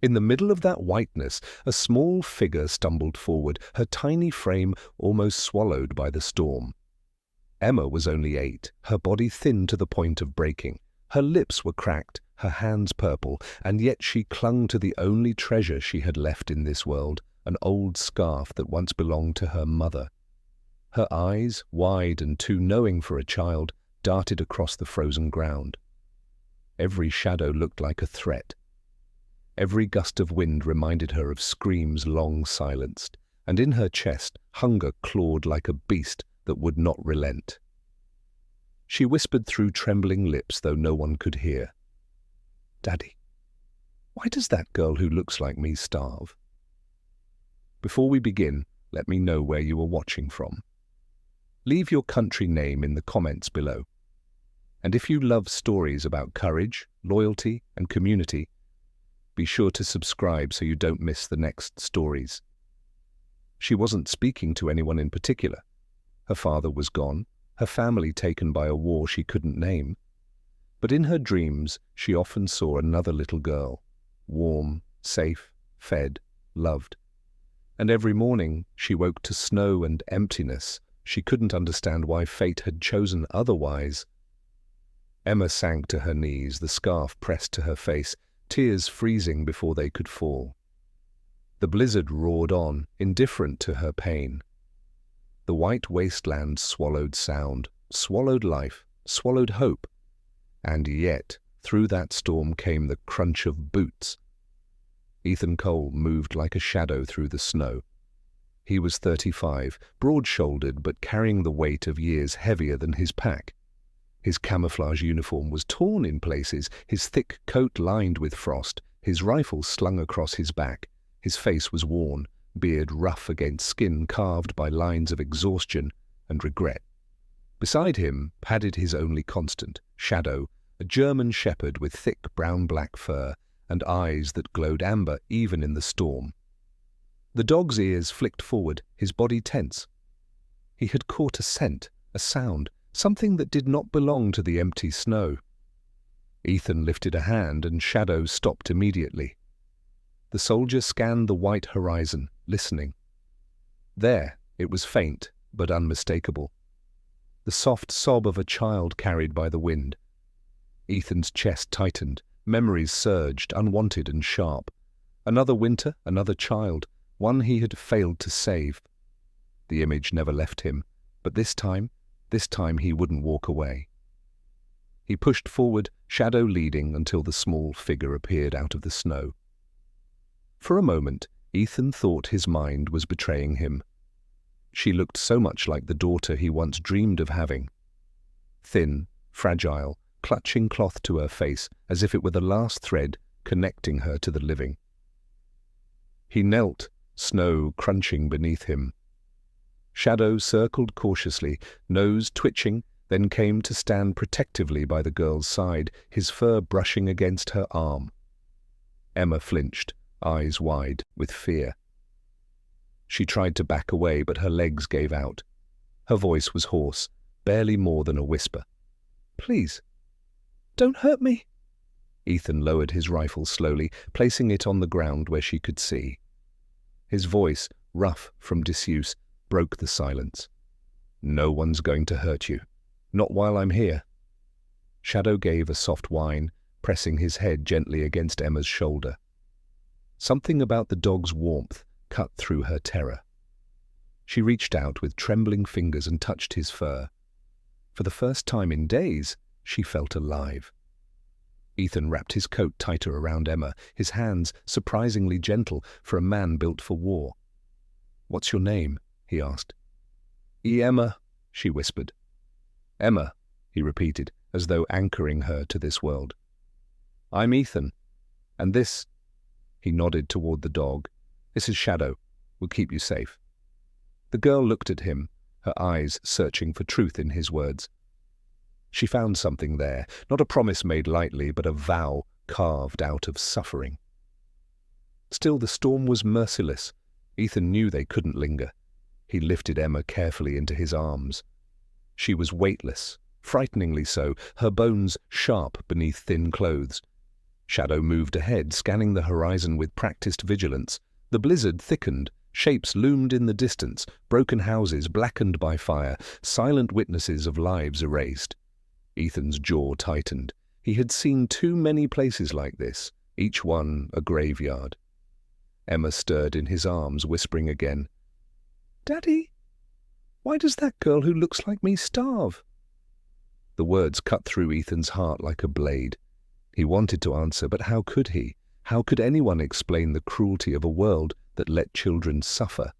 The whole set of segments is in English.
In the middle of that whiteness, a small figure stumbled forward, her tiny frame almost swallowed by the storm. Emma was only 8, her body thin to the point of breaking. Her lips were cracked, her hands purple, and yet she clung to the only treasure she had left in this world, an old scarf that once belonged to her mother. Her eyes, wide and too knowing for a child, darted across the frozen ground. Every shadow looked like a threat. Every gust of wind reminded her of screams long silenced, and in her chest hunger clawed like a beast that would not relent. She whispered through trembling lips, though no one could hear. "Daddy, why does that girl who looks like me starve?" Before we begin, let me know where you are watching from. Leave your country name in the comments below. And if you love stories about courage, loyalty, and community, be sure to subscribe so you don't miss the next stories. She wasn't speaking to anyone in particular. Her father was gone, her family taken by a war she couldn't name. But in her dreams, she often saw another little girl, warm, safe, fed, loved. And every morning she woke to snow and emptiness. She couldn't understand why fate had chosen otherwise. Emma sank to her knees, the scarf pressed to her face, tears freezing before they could fall. The blizzard roared on, indifferent to her pain. The white wasteland swallowed sound, swallowed life, swallowed hope. And yet, through that storm came the crunch of boots. Ethan Cole moved like a shadow through the snow. He was 35, broad-shouldered but carrying the weight of years heavier than his pack. His camouflage uniform was torn in places, his thick coat lined with frost, his rifle slung across his back. His face was worn, beard rough against skin carved by lines of exhaustion and regret. Beside him padded his only constant, Shadow, a German shepherd with thick brown-black fur and eyes that glowed amber even in the storm. The dog's ears flicked forward, his body tense. He had caught a scent, a sound, something that did not belong to the empty snow. Ethan lifted a hand and Shadow stopped immediately. The soldier scanned the white horizon, listening. There, it was faint but unmistakable. The soft sob of a child carried by the wind. Ethan's chest tightened, memories surged, unwanted and sharp. Another winter, another child, one he had failed to save. The image never left him, but this time he wouldn't walk away. He pushed forward, Shadow leading, until the small figure appeared out of the snow. For a moment, Ethan thought his mind was betraying him. She looked so much like the daughter he once dreamed of having. Thin, fragile, clutching cloth to her face as if it were the last thread connecting her to the living. He knelt, snow crunching beneath him. Shadow circled cautiously, nose twitching, then came to stand protectively by the girl's side, his fur brushing against her arm. Emma flinched, eyes wide with fear. She tried to back away, but her legs gave out. Her voice was hoarse, barely more than a whisper. "Please, don't hurt me." Ethan lowered his rifle slowly, placing it on the ground where she could see. His voice, rough from disuse, broke the silence. "No one's going to hurt you. Not while I'm here." Shadow gave a soft whine, pressing his head gently against Emma's shoulder. Something about the dog's warmth cut through her terror. She reached out with trembling fingers and touched his fur. For the first time in days, she felt alive. Ethan wrapped his coat tighter around Emma, his hands surprisingly gentle for a man built for war. "What's your name?" he asked. "Emma," she whispered. "Emma," he repeated, as though anchoring her to this world. "I'm Ethan, and this," he nodded toward the dog, "this is Shadow. We'll keep you safe." The girl looked at him, her eyes searching for truth in his words. She found something there, not a promise made lightly, but a vow carved out of suffering. Still, the storm was merciless. Ethan knew they couldn't linger. He lifted Emma carefully into his arms. She was weightless, frighteningly so, her bones sharp beneath thin clothes. Shadow moved ahead, scanning the horizon with practiced vigilance. The blizzard thickened. Shapes loomed in the distance, broken houses blackened by fire, silent witnesses of lives erased. Ethan's jaw tightened. He had seen too many places like this, each one a graveyard. Emma stirred in his arms, whispering again, "Daddy, why does that girl who looks like me starve?" The words cut through Ethan's heart like a blade. He wanted to answer, but how could he? How could anyone explain the cruelty of a world that let children suffer?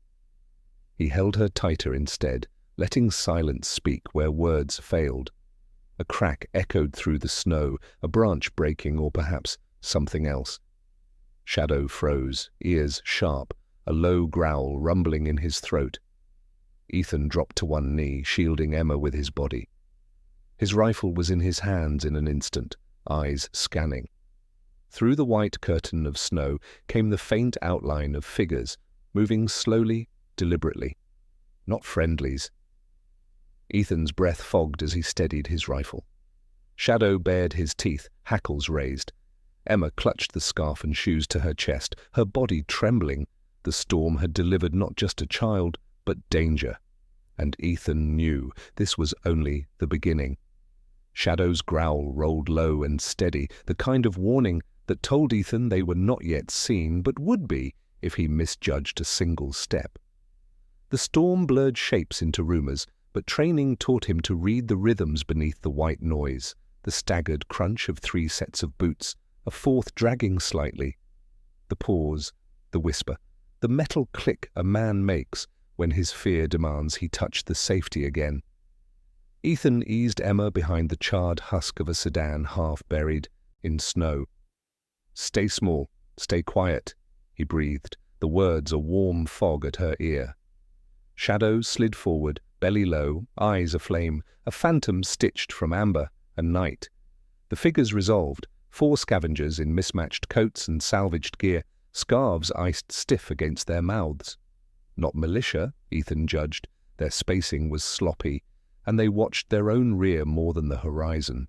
He held her tighter instead, letting silence speak where words failed. A crack echoed through the snow, a branch breaking, or perhaps something else. Shadow froze, ears sharp, a low growl rumbling in his throat. Ethan dropped to one knee, shielding Emma with his body. His rifle was in his hands in an instant, eyes scanning. Through the white curtain of snow came the faint outline of figures, moving slowly, deliberately. Not friendlies. Ethan's breath fogged as he steadied his rifle. Shadow bared his teeth, hackles raised. Emma clutched the scarf and shoes to her chest, her body trembling. The storm had delivered not just a child, but danger. And Ethan knew this was only the beginning. Shadow's growl rolled low and steady, the kind of warning that told Ethan they were not yet seen, but would be if he misjudged a single step. The storm blurred shapes into rumors, but training taught him to read the rhythms beneath the white noise, the staggered crunch of 3 sets of boots, a fourth dragging slightly. The pause, the whisper, the metal click a man makes when his fear demands he touch the safety again. Ethan eased Emma behind the charred husk of a sedan half buried in snow. "Stay small, stay quiet," he breathed, the words a warm fog at her ear. Shadow slid forward, belly low, eyes aflame, a phantom stitched from amber and night. The figures resolved, 4 scavengers in mismatched coats and salvaged gear, scarves iced stiff against their mouths. Not militia, Ethan judged. Their spacing was sloppy, and they watched their own rear more than the horizon.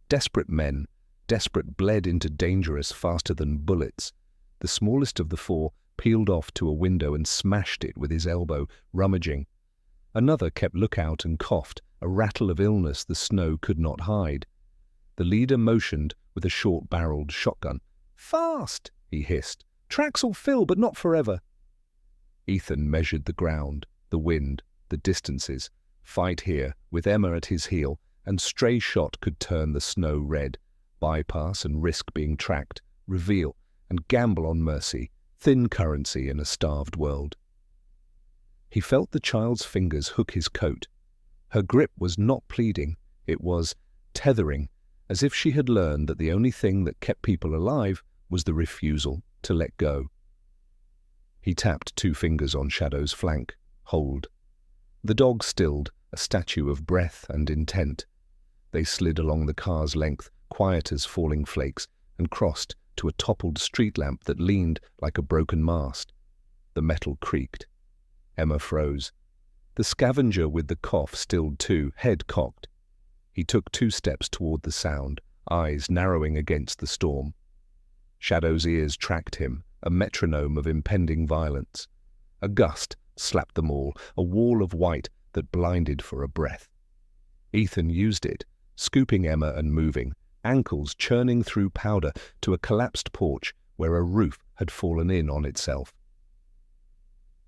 Desperate men, desperate bled into dangerous faster than bullets. The smallest of the 4 peeled off to a window and smashed it with his elbow, rummaging. Another kept lookout and coughed, a rattle of illness the snow could not hide. The leader motioned with a short-barreled shotgun. "Fast!" he hissed. "Tracks'll fill, but not forever." Ethan measured the ground, the wind, the distances. Fight here, with Emma at his heel, and stray shot could turn the snow red. Bypass and risk being tracked, reveal, and gamble on mercy, thin currency in a starved world. He felt the child's fingers hook his coat. Her grip was not pleading, it was tethering, as if she had learned that the only thing that kept people alive was the refusal to let go. He tapped 2 fingers on Shadow's flank. Hold. The dog stilled, a statue of breath and intent. They slid along the car's length, quiet as falling flakes, and crossed to a toppled street lamp that leaned like a broken mast. The metal creaked. Emma froze. The scavenger with the cough stilled too, head cocked. He took 2 steps toward the sound, eyes narrowing against the storm. Shadow's ears tracked him, a metronome of impending violence. A gust slapped them all, a wall of white that blinded for a breath. Ethan used it, scooping Emma and moving, ankles churning through powder to a collapsed porch where a roof had fallen in on itself.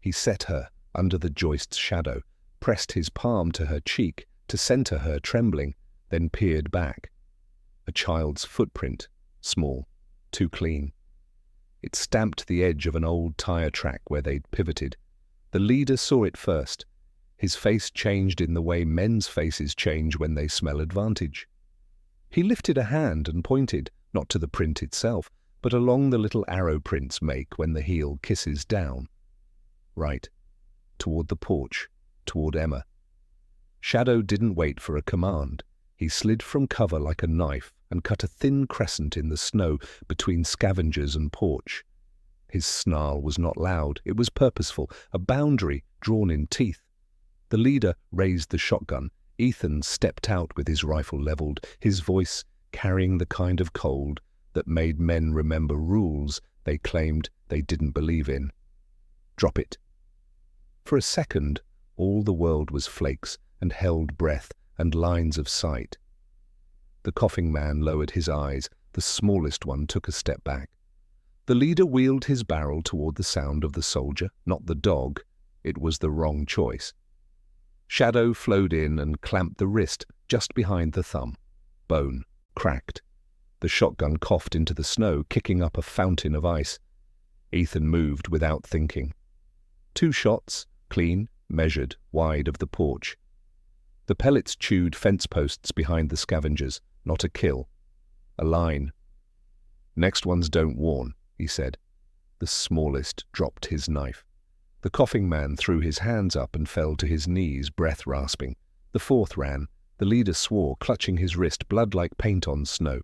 He set her under the joist's shadow, pressed his palm to her cheek to center her trembling, then peered back. A child's footprint, small, too clean. It stamped the edge of an old tire track where they'd pivoted. The leader saw it first. His face changed in the way men's faces change when they smell advantage. He lifted a hand and pointed, not to the print itself, but along the little arrow prints make when the heel kisses down. Right. Toward the porch, toward Emma. Shadow didn't wait for a command. He slid from cover like a knife and cut a thin crescent in the snow between scavengers and porch. His snarl was not loud, it was purposeful, a boundary drawn in teeth. The leader raised the shotgun. Ethan stepped out with his rifle leveled, his voice carrying the kind of cold that made men remember rules they claimed they didn't believe in. Drop it. For a second, all the world was flakes and held breath and lines of sight. The coughing man lowered his eyes. The smallest one took a step back. The leader wheeled his barrel toward the sound of the soldier, not the dog. It was the wrong choice. Shadow flowed in and clamped the wrist just behind the thumb. Bone cracked. The shotgun coughed into the snow, kicking up a fountain of ice. Ethan moved without thinking. 2 shots, clean, measured, wide of the porch. The pellets chewed fence posts behind the scavengers. Not a kill. A line. "Next ones don't warn," he said. The smallest dropped his knife. The coughing man threw his hands up and fell to his knees, breath rasping. The 4th ran. The leader swore, clutching his wrist, blood like paint on snow.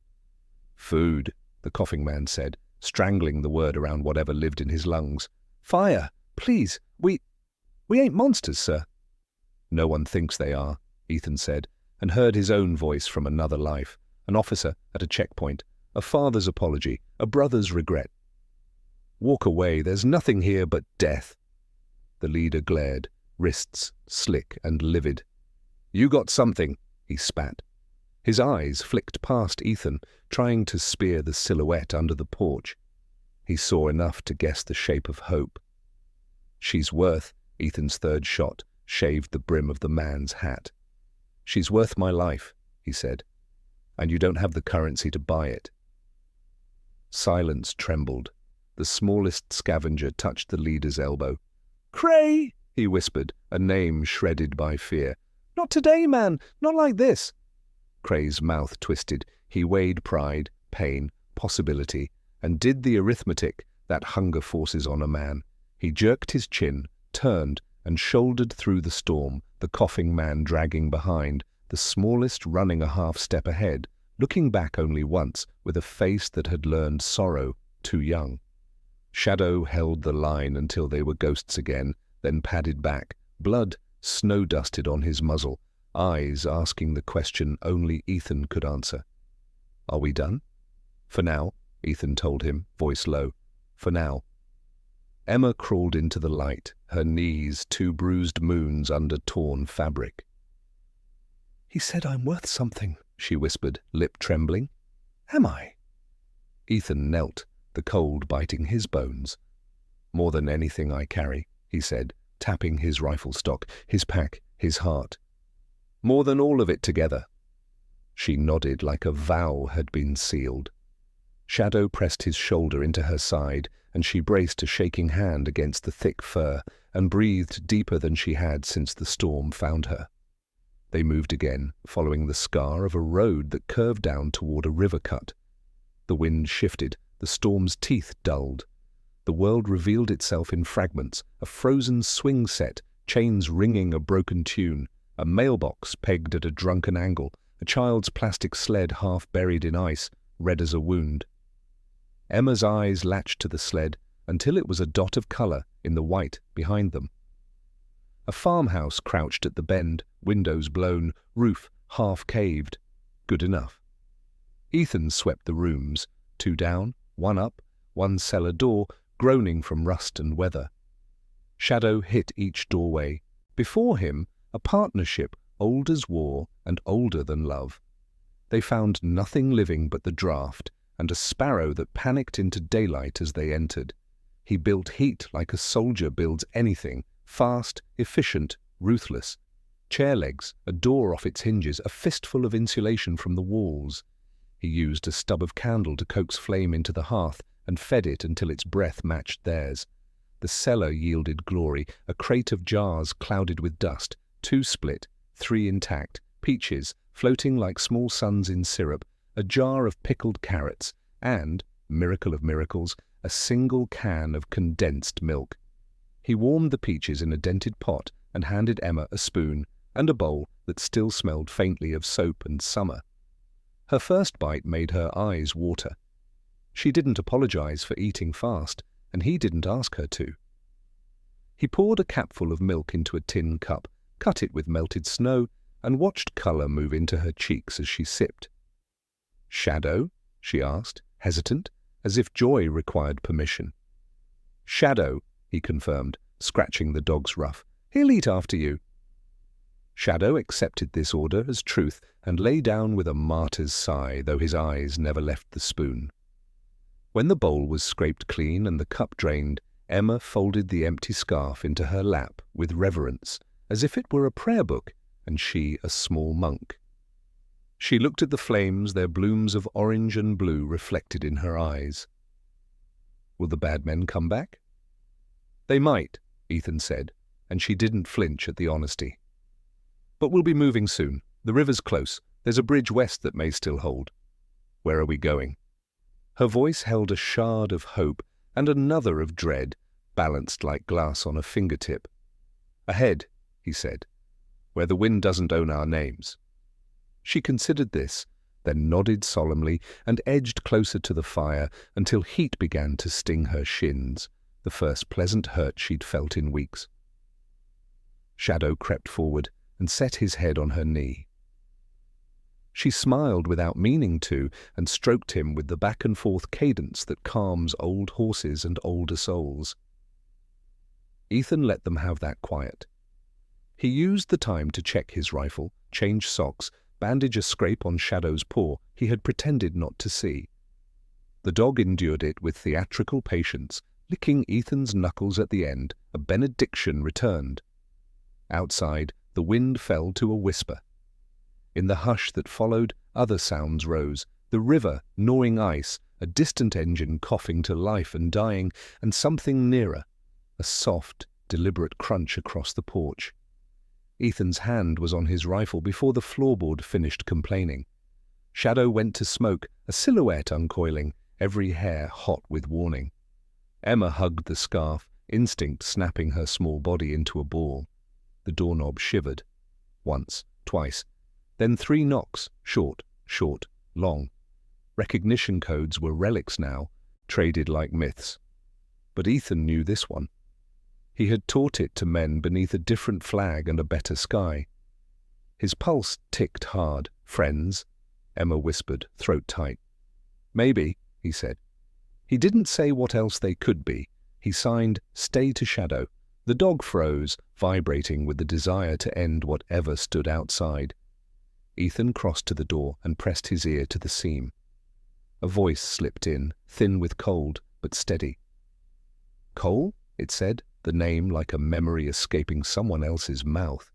"Food," the coughing man said, strangling the word around whatever lived in his lungs. "Fire! Please! We ain't monsters, sir." "No one thinks they are," Ethan said, and heard his own voice from another life, an officer at a checkpoint, a father's apology, a brother's regret. "Walk away, there's nothing here but death." The leader glared, wrists slick and livid. "You got something," he spat. His eyes flicked past Ethan, trying to spear the silhouette under the porch. He saw enough to guess the shape of hope. "She's worth," Ethan's 3rd shot shaved the brim of the man's hat. "She's worth my life," he said, "and you don't have the currency to buy it." Silence trembled. The smallest scavenger touched the leader's elbow. "Cray!" he whispered, a name shredded by fear. "Not today, man! Not like this!" Cray's mouth twisted. He weighed pride, pain, possibility, and did the arithmetic that hunger forces on a man. He jerked his chin, turned, and shouldered through the storm, the coughing man dragging behind, the smallest running a half-step ahead, looking back only once, with a face that had learned sorrow, too young. Shadow held the line until they were ghosts again, then padded back, blood snow-dusted on his muzzle, eyes asking the question only Ethan could answer. "Are we done?" "For now," Ethan told him, voice low. "For now." Emma crawled into the light, her knees 2 bruised moons under torn fabric. "He said I'm worth something," she whispered, lip trembling. "Am I?" Ethan knelt, the cold biting his bones. "More than anything I carry," he said, tapping his rifle stock, his pack, his heart. "More than all of it together." She nodded like a vow had been sealed. Shadow pressed his shoulder into her side, and she braced a shaking hand against the thick fur and breathed deeper than she had since the storm found her. They moved again, following the scar of a road that curved down toward a river cut. The wind shifted, the storm's teeth dulled. The world revealed itself in fragments, a frozen swing set, chains ringing a broken tune, a mailbox pegged at a drunken angle, a child's plastic sled half buried in ice, red as a wound. Emma's eyes latched to the sled until it was a dot of color in the white behind them. A farmhouse crouched at the bend, windows blown, roof half caved. Good enough. Ethan swept the rooms, 2 down, 1 up, 1 cellar door, groaning from rust and weather. Shadow hit each doorway. Before him, a partnership old as war and older than love. They found nothing living but the draft, and a sparrow that panicked into daylight as they entered. He built heat like a soldier builds anything, fast, efficient, ruthless. Chair legs, a door off its hinges, a fistful of insulation from the walls. He used a stub of candle to coax flame into the hearth and fed it until its breath matched theirs. The cellar yielded glory, a crate of jars clouded with dust, 2 split, 3 intact, peaches floating like small suns in syrup, a jar of pickled carrots, and, miracle of miracles, a single can of condensed milk. He warmed the peaches in a dented pot and handed Emma a spoon and a bowl that still smelled faintly of soap and summer. Her first bite made her eyes water. She didn't apologize for eating fast, and he didn't ask her to. He poured a capful of milk into a tin cup, cut it with melted snow, and watched color move into her cheeks as she sipped. "Shadow?" she asked, hesitant, as if joy required permission. "Shadow," he confirmed, scratching the dog's ruff. "He'll eat after you." Shadow accepted this order as truth and lay down with a martyr's sigh, though his eyes never left the spoon. When the bowl was scraped clean and the cup drained, Emma folded the empty scarf into her lap with reverence, as if it were a prayer book and she a small monk. She looked at the flames, their blooms of orange and blue reflected in her eyes. "Will the bad men come back?" "They might," Ethan said, and she didn't flinch at the honesty. "But we'll be moving soon. The river's close. There's a bridge west that may still hold." "Where are we going?" Her voice held a shard of hope and another of dread, balanced like glass on a fingertip. "Ahead," he said, "where the wind doesn't own our names." She considered this, then nodded solemnly and edged closer to the fire until heat began to sting her shins, the first pleasant hurt she'd felt in weeks. Shadow crept forward and set his head on her knee. She smiled without meaning to and stroked him with the back-and-forth cadence that calms old horses and older souls. Ethan let them have that quiet. He used the time to check his rifle, change socks, bandage a scrape on Shadow's paw he had pretended not to see. The dog endured it with theatrical patience, licking Ethan's knuckles at the end. A benediction returned. Outside, the wind fell to a whisper. In the hush that followed, other sounds rose, the river gnawing ice, a distant engine coughing to life and dying, and something nearer, a soft, deliberate crunch across the porch. Ethan's hand was on his rifle before the floorboard finished complaining. Shadow went to smoke, a silhouette uncoiling, every hair hot with warning. Emma hugged the scarf, instinct snapping her small body into a ball. The doorknob shivered. Once, twice, then 3 knocks, short, long. Recognition codes were relics now, traded like myths. But Ethan knew this one. He had taught it to men beneath a different flag and a better sky. His pulse ticked hard. "Friends?" Emma whispered, throat tight. "Maybe," he said. He didn't say what else they could be. He signed, "Stay to Shadow." The dog froze, vibrating with the desire to end whatever stood outside. Ethan crossed to the door and pressed his ear to the seam. A voice slipped in, thin with cold, but steady. "Cole?" it said, the name like a memory escaping someone else's mouth.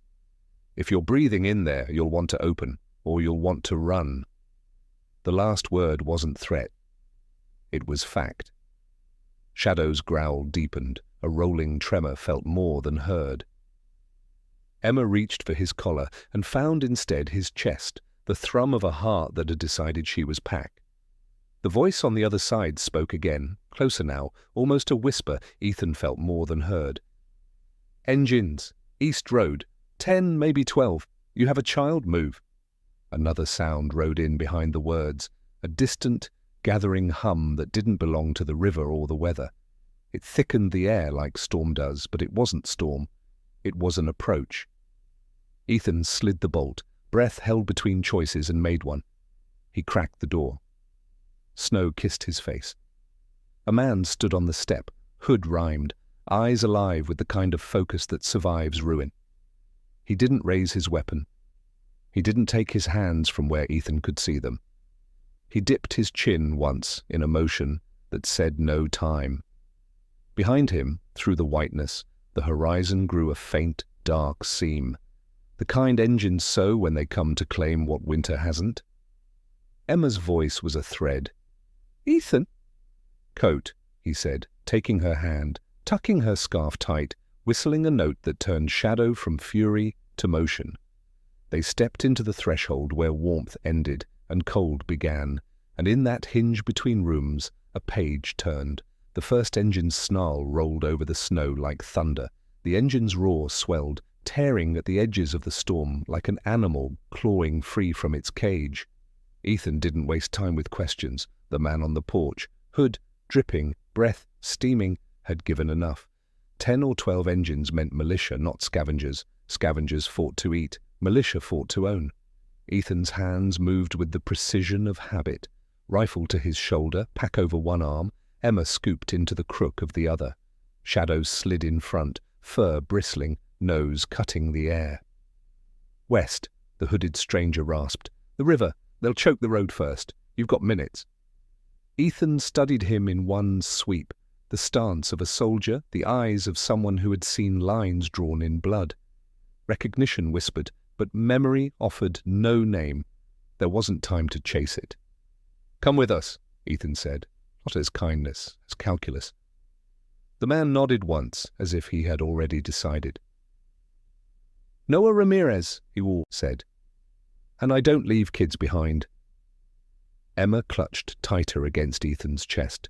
"If you're breathing in there, you'll want to open, or you'll want to run." The last word wasn't threat. It was fact. Shadow's growl deepened. A rolling tremor felt more than heard. Emma reached for his collar and found instead his chest, the thrum of a heart that had decided she was packed. The voice on the other side spoke again, closer now, almost a whisper. Ethan felt more than heard. "Engines, East Road, 10, maybe 12. You have a child? Move." Another sound rode in behind the words, a distant, gathering hum that didn't belong to the river or the weather. It thickened the air like storm does, but it wasn't storm. It was an approach. Ethan slid the bolt, breath held between choices, and made one. He cracked the door. Snow kissed his face. A man stood on the step, hood rimed, eyes alive with the kind of focus that survives ruin. He didn't raise his weapon. He didn't take his hands from where Ethan could see them. He dipped his chin once in a motion that said no time. Behind him, through the whiteness, the horizon grew a faint, dark seam, the kind engines sow when they come to claim what winter hasn't. Emma's voice was a thread. "Ethan?" "Coat," he said, taking her hand, tucking her scarf tight, whistling a note that turned Shadow from fury to motion. They stepped into the threshold where warmth ended and cold began, and in that hinge between rooms, a page turned. The first engine's snarl rolled over the snow like thunder. The engine's roar swelled, tearing at the edges of the storm like an animal clawing free from its cage. Ethan didn't waste time with questions. The man on the porch, hood dripping, breath steaming, had given enough. 10 or 12 engines meant militia, not scavengers. Scavengers fought to eat. Militia fought to own. Ethan's hands moved with the precision of habit. Rifle to his shoulder, pack over one arm, Emma scooped into the crook of the other. Shadows slid in front, fur bristling, nose cutting the air. "West," the hooded stranger rasped. "The river. They'll choke the road first. You've got minutes." Ethan studied him in one sweep, the stance of a soldier, the eyes of someone who had seen lines drawn in blood. Recognition whispered, but memory offered no name. There wasn't time to chase it. "Come with us," Ethan said, not as kindness, as calculus. The man nodded once, as if he had already decided. "Noah Ramirez," he said, "and I don't leave kids behind." Emma clutched tighter against Ethan's chest.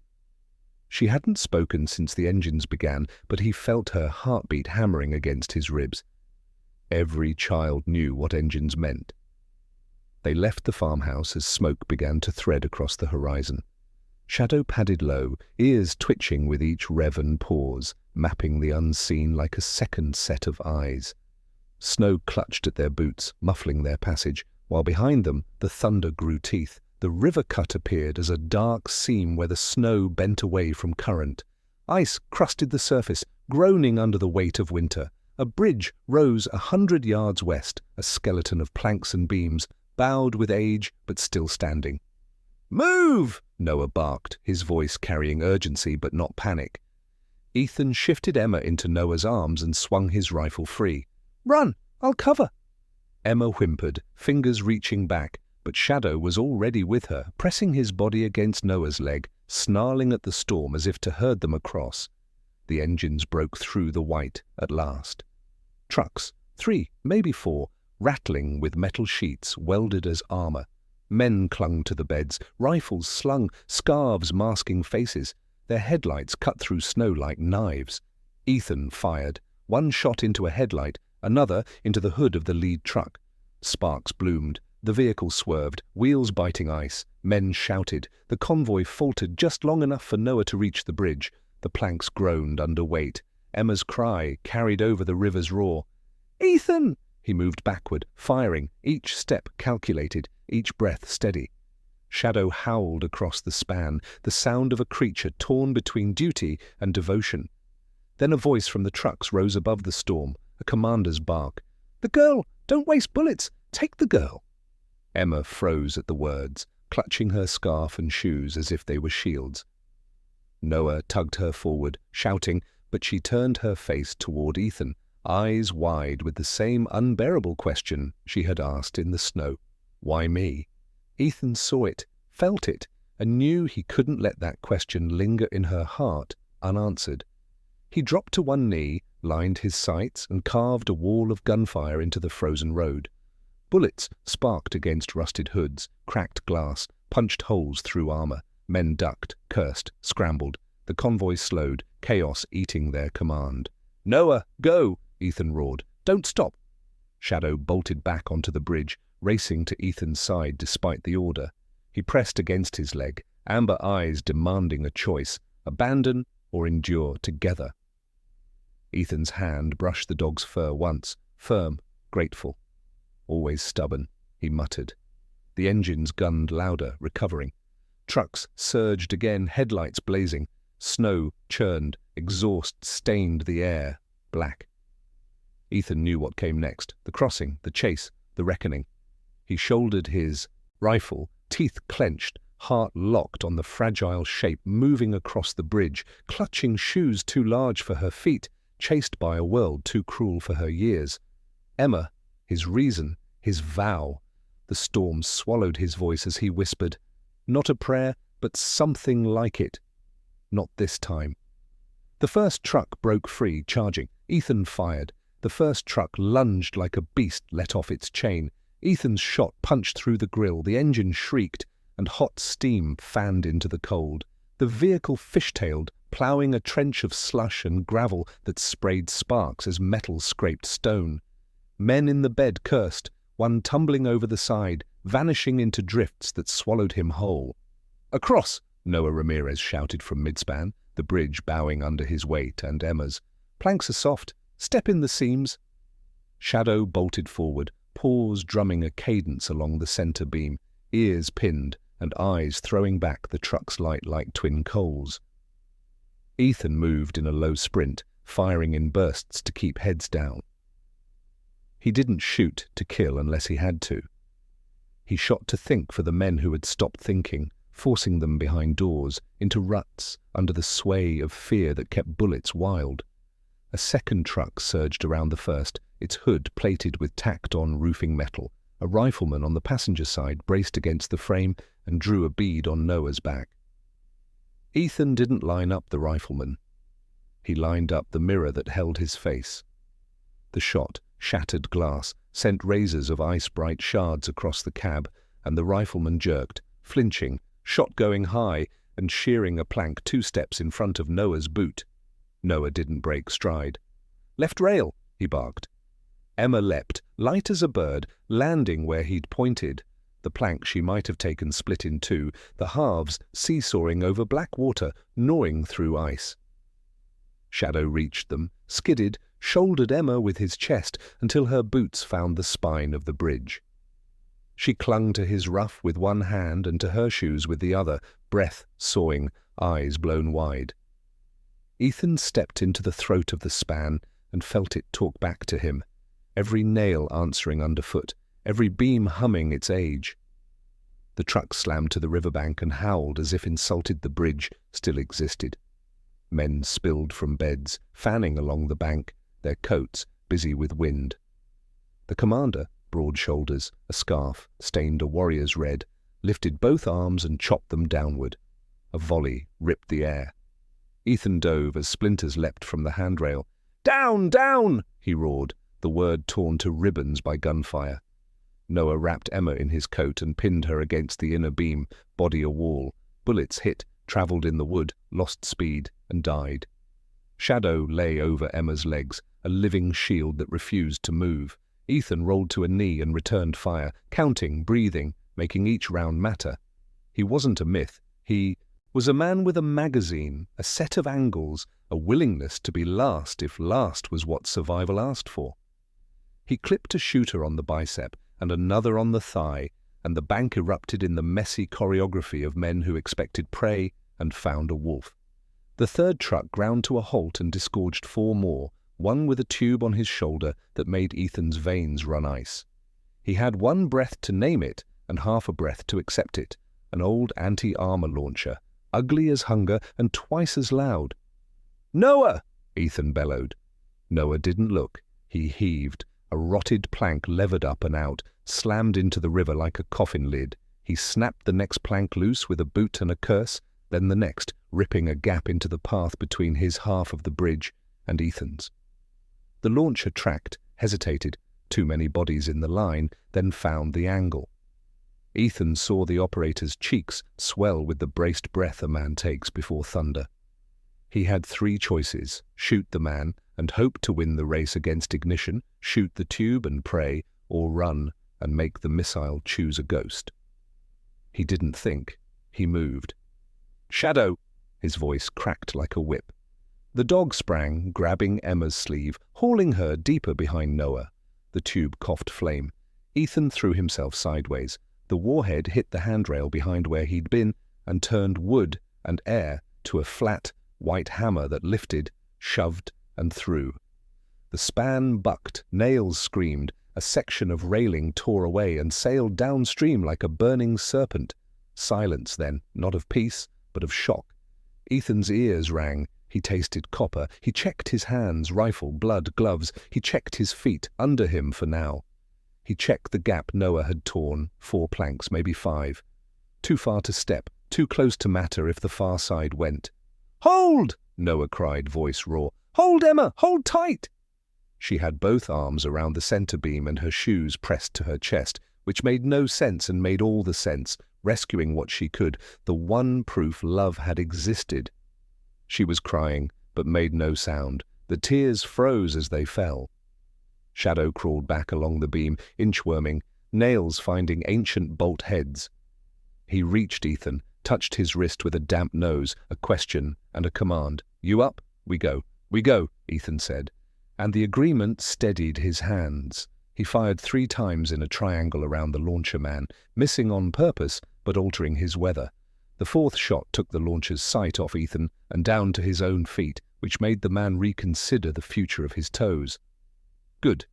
She hadn't spoken since the engines began, but he felt her heartbeat hammering against his ribs. Every child knew what engines meant. They left the farmhouse as smoke began to thread across the horizon. Shadow padded low, ears twitching with each rev and pause, mapping the unseen like a second set of eyes. Snow clutched at their boots, muffling their passage, while behind them the thunder grew teeth. The river cut appeared as a dark seam where the snow bent away from current. Ice crusted the surface, groaning under the weight of winter. A bridge rose 100 yards west, a skeleton of planks and beams, bowed with age but still standing. "Move!" Noah barked, his voice carrying urgency but not panic. Ethan shifted Emma into Noah's arms and swung his rifle free. "Run! I'll cover!" Emma whimpered, fingers reaching back, but Shadow was already with her, pressing his body against Noah's leg, snarling at the storm as if to herd them across. The engines broke through the white at last. Trucks, 3, maybe 4, rattling with metal sheets welded as armor. Men clung to the beds, rifles slung, scarves masking faces. Their headlights cut through snow like knives. Ethan fired, one shot into a headlight, another into the hood of the lead truck. Sparks bloomed. The vehicle swerved, wheels biting ice. Men shouted. The convoy faltered just long enough for Noah to reach the bridge. The planks groaned under weight. Emma's cry carried over the river's roar. "Ethan!" He moved backward, firing, each step calculated, each breath steady. Shadow howled across the span, the sound of a creature torn between duty and devotion. Then a voice from the trucks rose above the storm, a commander's bark. "The girl! Don't waste bullets! Take the girl!" Emma froze at the words, clutching her scarf and shoes as if they were shields. Noah tugged her forward, shouting, but she turned her face toward Ethan, eyes wide with the same unbearable question she had asked in the snow. Why me? Ethan saw it, felt it, and knew he couldn't let that question linger in her heart unanswered. He dropped to one knee, lined his sights, and carved a wall of gunfire into the frozen road. Bullets sparked against rusted hoods, cracked glass, punched holes through armor. Men ducked, cursed, scrambled. The convoy slowed, chaos eating their command. "Noah, go!" Ethan roared. "Don't stop!" Shadow bolted back onto the bridge, racing to Ethan's side despite the order. He pressed against his leg, amber eyes demanding a choice, abandon or endure together. Ethan's hand brushed the dog's fur once, firm, grateful. "Always stubborn," he muttered. The engines gunned louder, recovering. Trucks surged again, headlights blazing. Snow churned, exhaust stained the air, black. Ethan knew what came next, the crossing, the chase, the reckoning. He shouldered his rifle, teeth clenched, heart locked on the fragile shape moving across the bridge, clutching shoes too large for her feet, chased by a world too cruel for her years. Emma, his reason, his vow. The storm swallowed his voice as he whispered, "Not a prayer, but something like it. Not this time." The first truck broke free, charging. Ethan fired. The first truck lunged like a beast let off its chain. Ethan's shot punched through the grill. The engine shrieked, and hot steam fanned into the cold. The vehicle fishtailed, ploughing a trench of slush and gravel that sprayed sparks as metal scraped stone. Men in the bed cursed, one tumbling over the side, vanishing into drifts that swallowed him whole. "Across!" Noah Ramirez shouted from midspan, the bridge bowing under his weight and Emma's. "Planks are soft. Step in the seams." Shadow bolted forward, paws drumming a cadence along the center beam, ears pinned, and eyes throwing back the truck's light like twin coals. Ethan moved in a low sprint, firing in bursts to keep heads down. He didn't shoot to kill unless he had to. He shot to think for the men who had stopped thinking, forcing them behind doors, into ruts, under the sway of fear that kept bullets wild. A second truck surged around the first, its hood plated with tacked-on roofing metal. A rifleman on the passenger side braced against the frame and drew a bead on Noah's back. Ethan didn't line up the rifleman. He lined up the mirror that held his face. The shot, shattered glass, sent razors of ice-bright shards across the cab, and the rifleman jerked, flinching, shot going high and shearing a plank 2 steps in front of Noah's boot. Noah didn't break stride. "Left rail," he barked. Emma leapt, light as a bird, landing where he'd pointed. The plank she might have taken split in 2, the halves seesawing over black water, gnawing through ice. Shadow reached them, skidded, shouldered Emma with his chest until her boots found the spine of the bridge. She clung to his ruff with one hand and to her shoes with the other, breath sawing, eyes blown wide. Ethan stepped into the throat of the span and felt it talk back to him, every nail answering underfoot, every beam humming its age. The truck slammed to the riverbank and howled as if insulted the bridge still existed. Men spilled from beds, fanning along the bank, their coats busy with wind. The commander, broad shoulders, a scarf stained a warrior's red, lifted both arms and chopped them downward. A volley ripped the air. Ethan dove as splinters leapt from the handrail. "Down! Down!" he roared, the word torn to ribbons by gunfire. Noah wrapped Emma in his coat and pinned her against the inner beam, body a wall. Bullets hit, travelled in the wood, lost speed, and died. Shadow lay over Emma's legs, a living shield that refused to move. Ethan rolled to a knee and returned fire, counting, breathing, making each round matter. He wasn't a myth. He was a man with a magazine, a set of angles, a willingness to be last if last was what survival asked for. He clipped a shooter on the bicep and another on the thigh, and the bank erupted in the messy choreography of men who expected prey and found a wolf. The third truck ground to a halt and disgorged 4 more, one with a tube on his shoulder that made Ethan's veins run ice. He had 1 breath to name it and half a breath to accept it, an old anti-armor launcher, ugly as hunger and twice as loud. "Noah!" Ethan bellowed. Noah didn't look. He heaved. A rotted plank levered up and out, slammed into the river like a coffin lid. He snapped the next plank loose with a boot and a curse, then the next, ripping a gap into the path between his half of the bridge and Ethan's. The launcher tracked, hesitated, too many bodies in the line, then found the angle. Ethan saw the operator's cheeks swell with the braced breath a man takes before thunder. He had 3 choices: shoot the man and hope to win the race against ignition, shoot the tube and pray, or run and make the missile choose a ghost. He didn't think. He moved. "Shadow!" His voice cracked like a whip. The dog sprang, grabbing Emma's sleeve, hauling her deeper behind Noah. The tube coughed flame. Ethan threw himself sideways. The warhead hit the handrail behind where he'd been and turned wood and air to a flat, white hammer that lifted, shoved, and threw. The span bucked, nails screamed, a section of railing tore away and sailed downstream like a burning serpent. Silence then, not of peace, but of shock. Ethan's ears rang. He tasted copper. He checked his hands, rifle, blood, gloves. He checked his feet, under him for now. He checked the gap Noah had torn, 4 planks, maybe 5. Too far to step, too close to matter if the far side went. "Hold!" Noah cried, voice raw. "Hold, Emma! Hold tight!" She had both arms around the center beam and her shoes pressed to her chest, which made no sense and made all the sense, rescuing what she could, the one proof love had existed. She was crying, but made no sound. The tears froze as they fell. Shadow crawled back along the beam, inchworming, nails finding ancient bolt heads. He reached Ethan, touched his wrist with a damp nose, a question and a command. "You up? We go." "We go," Ethan said. And the agreement steadied his hands. He fired 3 times in a triangle around the launcher man, missing on purpose, but altering his weather. The fourth shot took the launcher's sight off Ethan and down to his own feet, which made the man reconsider the future of his toes. Good.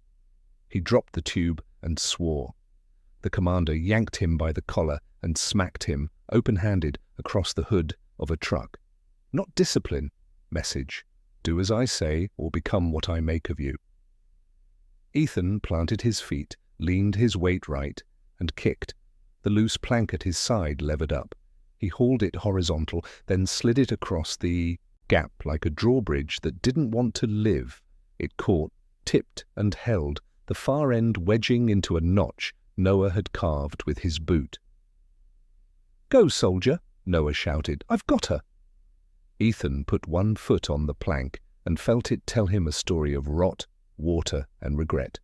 He dropped the tube and swore. The commander yanked him by the collar and smacked him, open-handed, across the hood of a truck. Not discipline. Message. Do as I say or become what I make of you. Ethan planted his feet, leaned his weight right, and kicked. The loose plank at his side levered up. He hauled it horizontal, then slid it across the gap like a drawbridge that didn't want to live. It caught, tipped, and held, the far end wedging into a notch Noah had carved with his boot. "Go, soldier," Noah shouted. "I've got her." Ethan put one foot on the plank and felt it tell him a story of rot, water, and regret.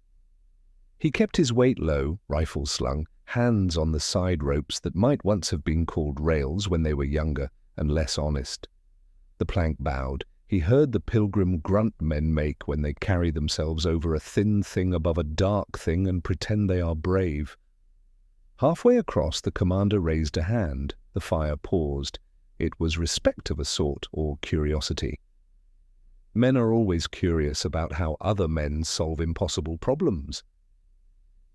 He kept his weight low, rifle slung, hands on the side ropes that might once have been called rails when they were younger and less honest. The plank bowed. He heard the pilgrim grunt men make when they carry themselves over a thin thing above a dark thing and pretend they are brave. Halfway across, the commander raised a hand. The fire paused. It was respect of a sort, or curiosity. Men are always curious about how other men solve impossible problems.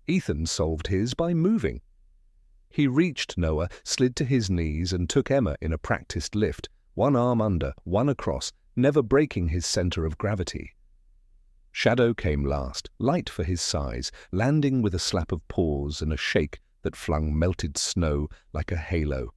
Ethan solved his by moving. He reached Noah, slid to his knees, and took Emma in a practiced lift, one arm under, one across, never breaking his center of gravity. Shadow came last, light for his size, landing with a slap of paws and a shake that flung melted snow like a halo.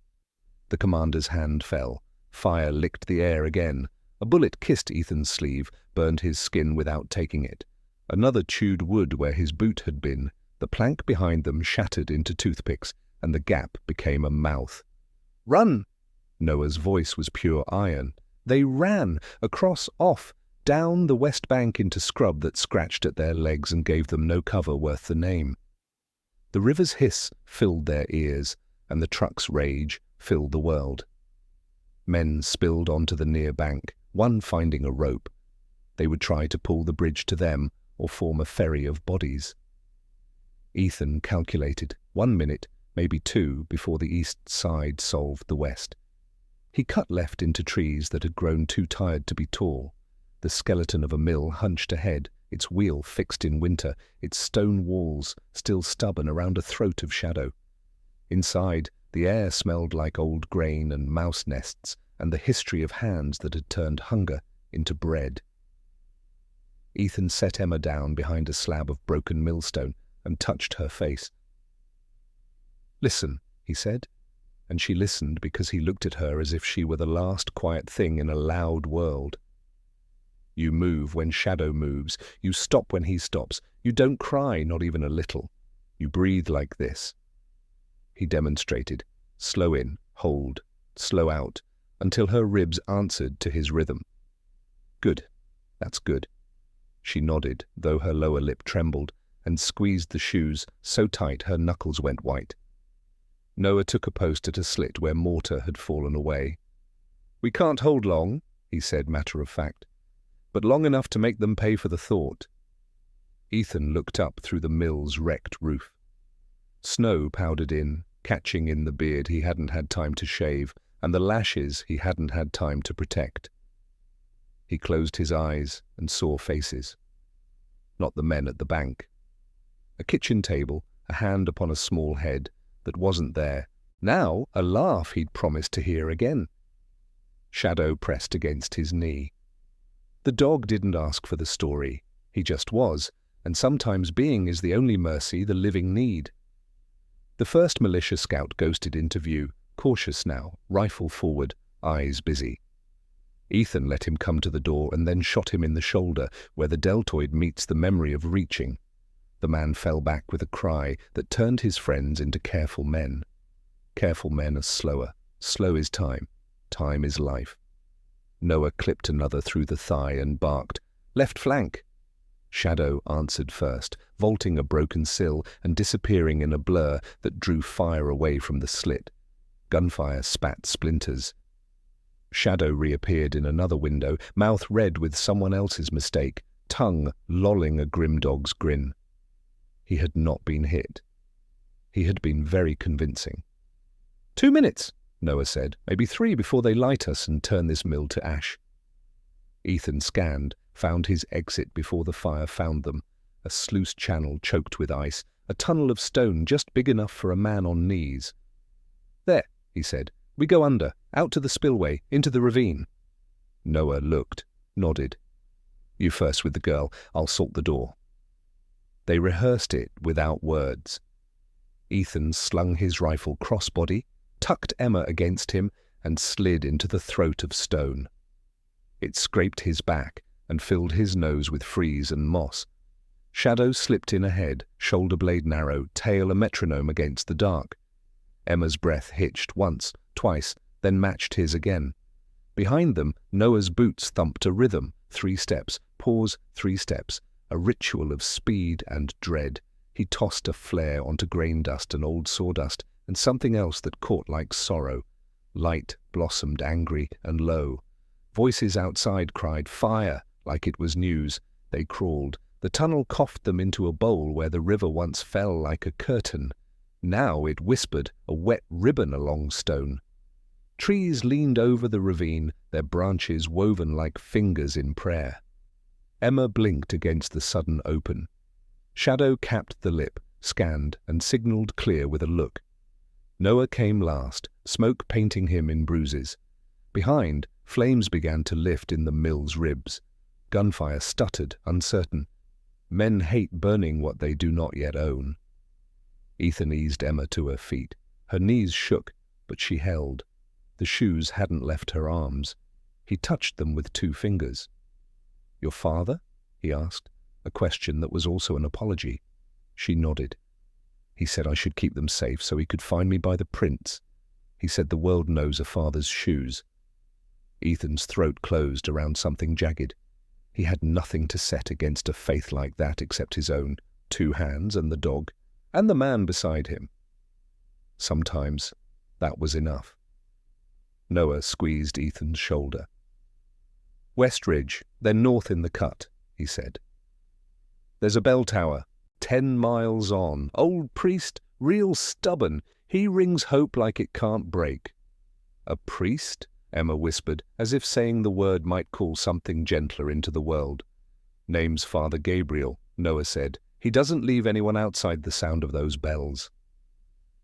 The commander's hand fell. Fire licked the air again. A bullet kissed Ethan's sleeve, burned his skin without taking it. Another chewed wood where his boot had been. The plank behind them shattered into toothpicks, and the gap became a mouth. "Run!" Noah's voice was pure iron. They ran, across, off, down the west bank into scrub that scratched at their legs and gave them no cover worth the name. The river's hiss filled their ears, and the truck's rage filled the world. Men spilled onto the near bank, one finding a rope. They would try to pull the bridge to them or form a ferry of bodies. Ethan calculated 1 minute, maybe 2, before the east side solved the west. He cut left into trees that had grown too tired to be tall. The skeleton of a mill hunched ahead, its wheel fixed in winter, its stone walls still stubborn around a throat of shadow. Inside, the air smelled like old grain and mouse nests and the history of hands that had turned hunger into bread. Ethan set Emma down behind a slab of broken millstone and touched her face. "Listen," he said, and she listened because he looked at her as if she were the last quiet thing in a loud world. "You move when Shadow moves. You stop when he stops. You don't cry, not even a little. You breathe like this." He demonstrated. Slow in, hold, slow out, until her ribs answered to his rhythm. "Good. That's good." She nodded, though her lower lip trembled, and squeezed the shoes so tight her knuckles went white. Noah took a post at a slit where mortar had fallen away. "We can't hold long," he said matter-of-fact, "but long enough to make them pay for the thought." Ethan looked up through the mill's wrecked roof. Snow powdered in, catching in the beard he hadn't had time to shave, and the lashes he hadn't had time to protect. He closed his eyes and saw faces. Not the men at the bank. A kitchen table, a hand upon a small head that wasn't there. Now a laugh he'd promised to hear again. Shadow pressed against his knee. The dog didn't ask for the story. He just was, and sometimes being is the only mercy the living need. The first militia scout ghosted into view, cautious now, rifle forward, eyes busy. Ethan let him come to the door and then shot him in the shoulder, where the deltoid meets the memory of reaching. The man fell back with a cry that turned his friends into careful men. Careful men are slower. Slow is time. Time is life. Noah clipped another through the thigh and barked, "Left flank!" Shadow answered first, vaulting a broken sill and disappearing in a blur that drew fire away from the slit. Gunfire spat splinters. Shadow reappeared in another window, mouth red with someone else's mistake, tongue lolling a grim dog's grin. He had not been hit. He had been very convincing. 2 minutes, Noah said. Maybe 3 before they light us and turn this mill to ash. Ethan scanned, found his exit before the fire found them. A sluice channel choked with ice, a tunnel of stone just big enough for a man on knees. There, he said. We go under, out to the spillway, into the ravine. Noah looked, nodded. You first with the girl, I'll salt the door. They rehearsed it without words. Ethan slung his rifle crossbody, tucked Emma against him, and slid into the throat of stone. It scraped his back and filled his nose with freeze and moss. Shadow slipped in ahead, shoulder blade narrow, tail a metronome against the dark. Emma's breath hitched once, twice, then matched his again. Behind them, Noah's boots thumped a rhythm, 3 steps, pause, 3 steps, a ritual of speed and dread. He tossed a flare onto grain dust and old sawdust, and something else that caught like sorrow. Light blossomed angry and low. Voices outside cried, "Fire!" like it was news. They crawled. The tunnel coughed them into a bowl where the river once fell like a curtain. Now it whispered, a wet ribbon along stone. Trees leaned over the ravine, their branches woven like fingers in prayer. Emma blinked against the sudden open. Shadow capped the lip, scanned, and signaled clear with a look. Noah came last, smoke painting him in bruises. Behind, flames began to lift in the mill's ribs. Gunfire stuttered, uncertain. Men hate burning what they do not yet own. Ethan eased Emma to her feet. Her knees shook, but she held. The shoes hadn't left her arms. He touched them with 2 fingers. "Your father?" he asked, a question that was also an apology. She nodded. He said I should keep them safe so he could find me by the prints. He said the world knows a father's shoes. Ethan's throat closed around something jagged. He had nothing to set against a faith like that except his own, 2 hands and the dog, and the man beside him. Sometimes that was enough. Noah squeezed Ethan's shoulder. "West Ridge, then north in the cut," he said. "There's a bell tower, 10 miles on. Old priest, real stubborn. He rings hope like it can't break." "A priest?" Emma whispered, as if saying the word might call something gentler into the world. "Name's Father Gabriel," Noah said. "He doesn't leave anyone outside the sound of those bells."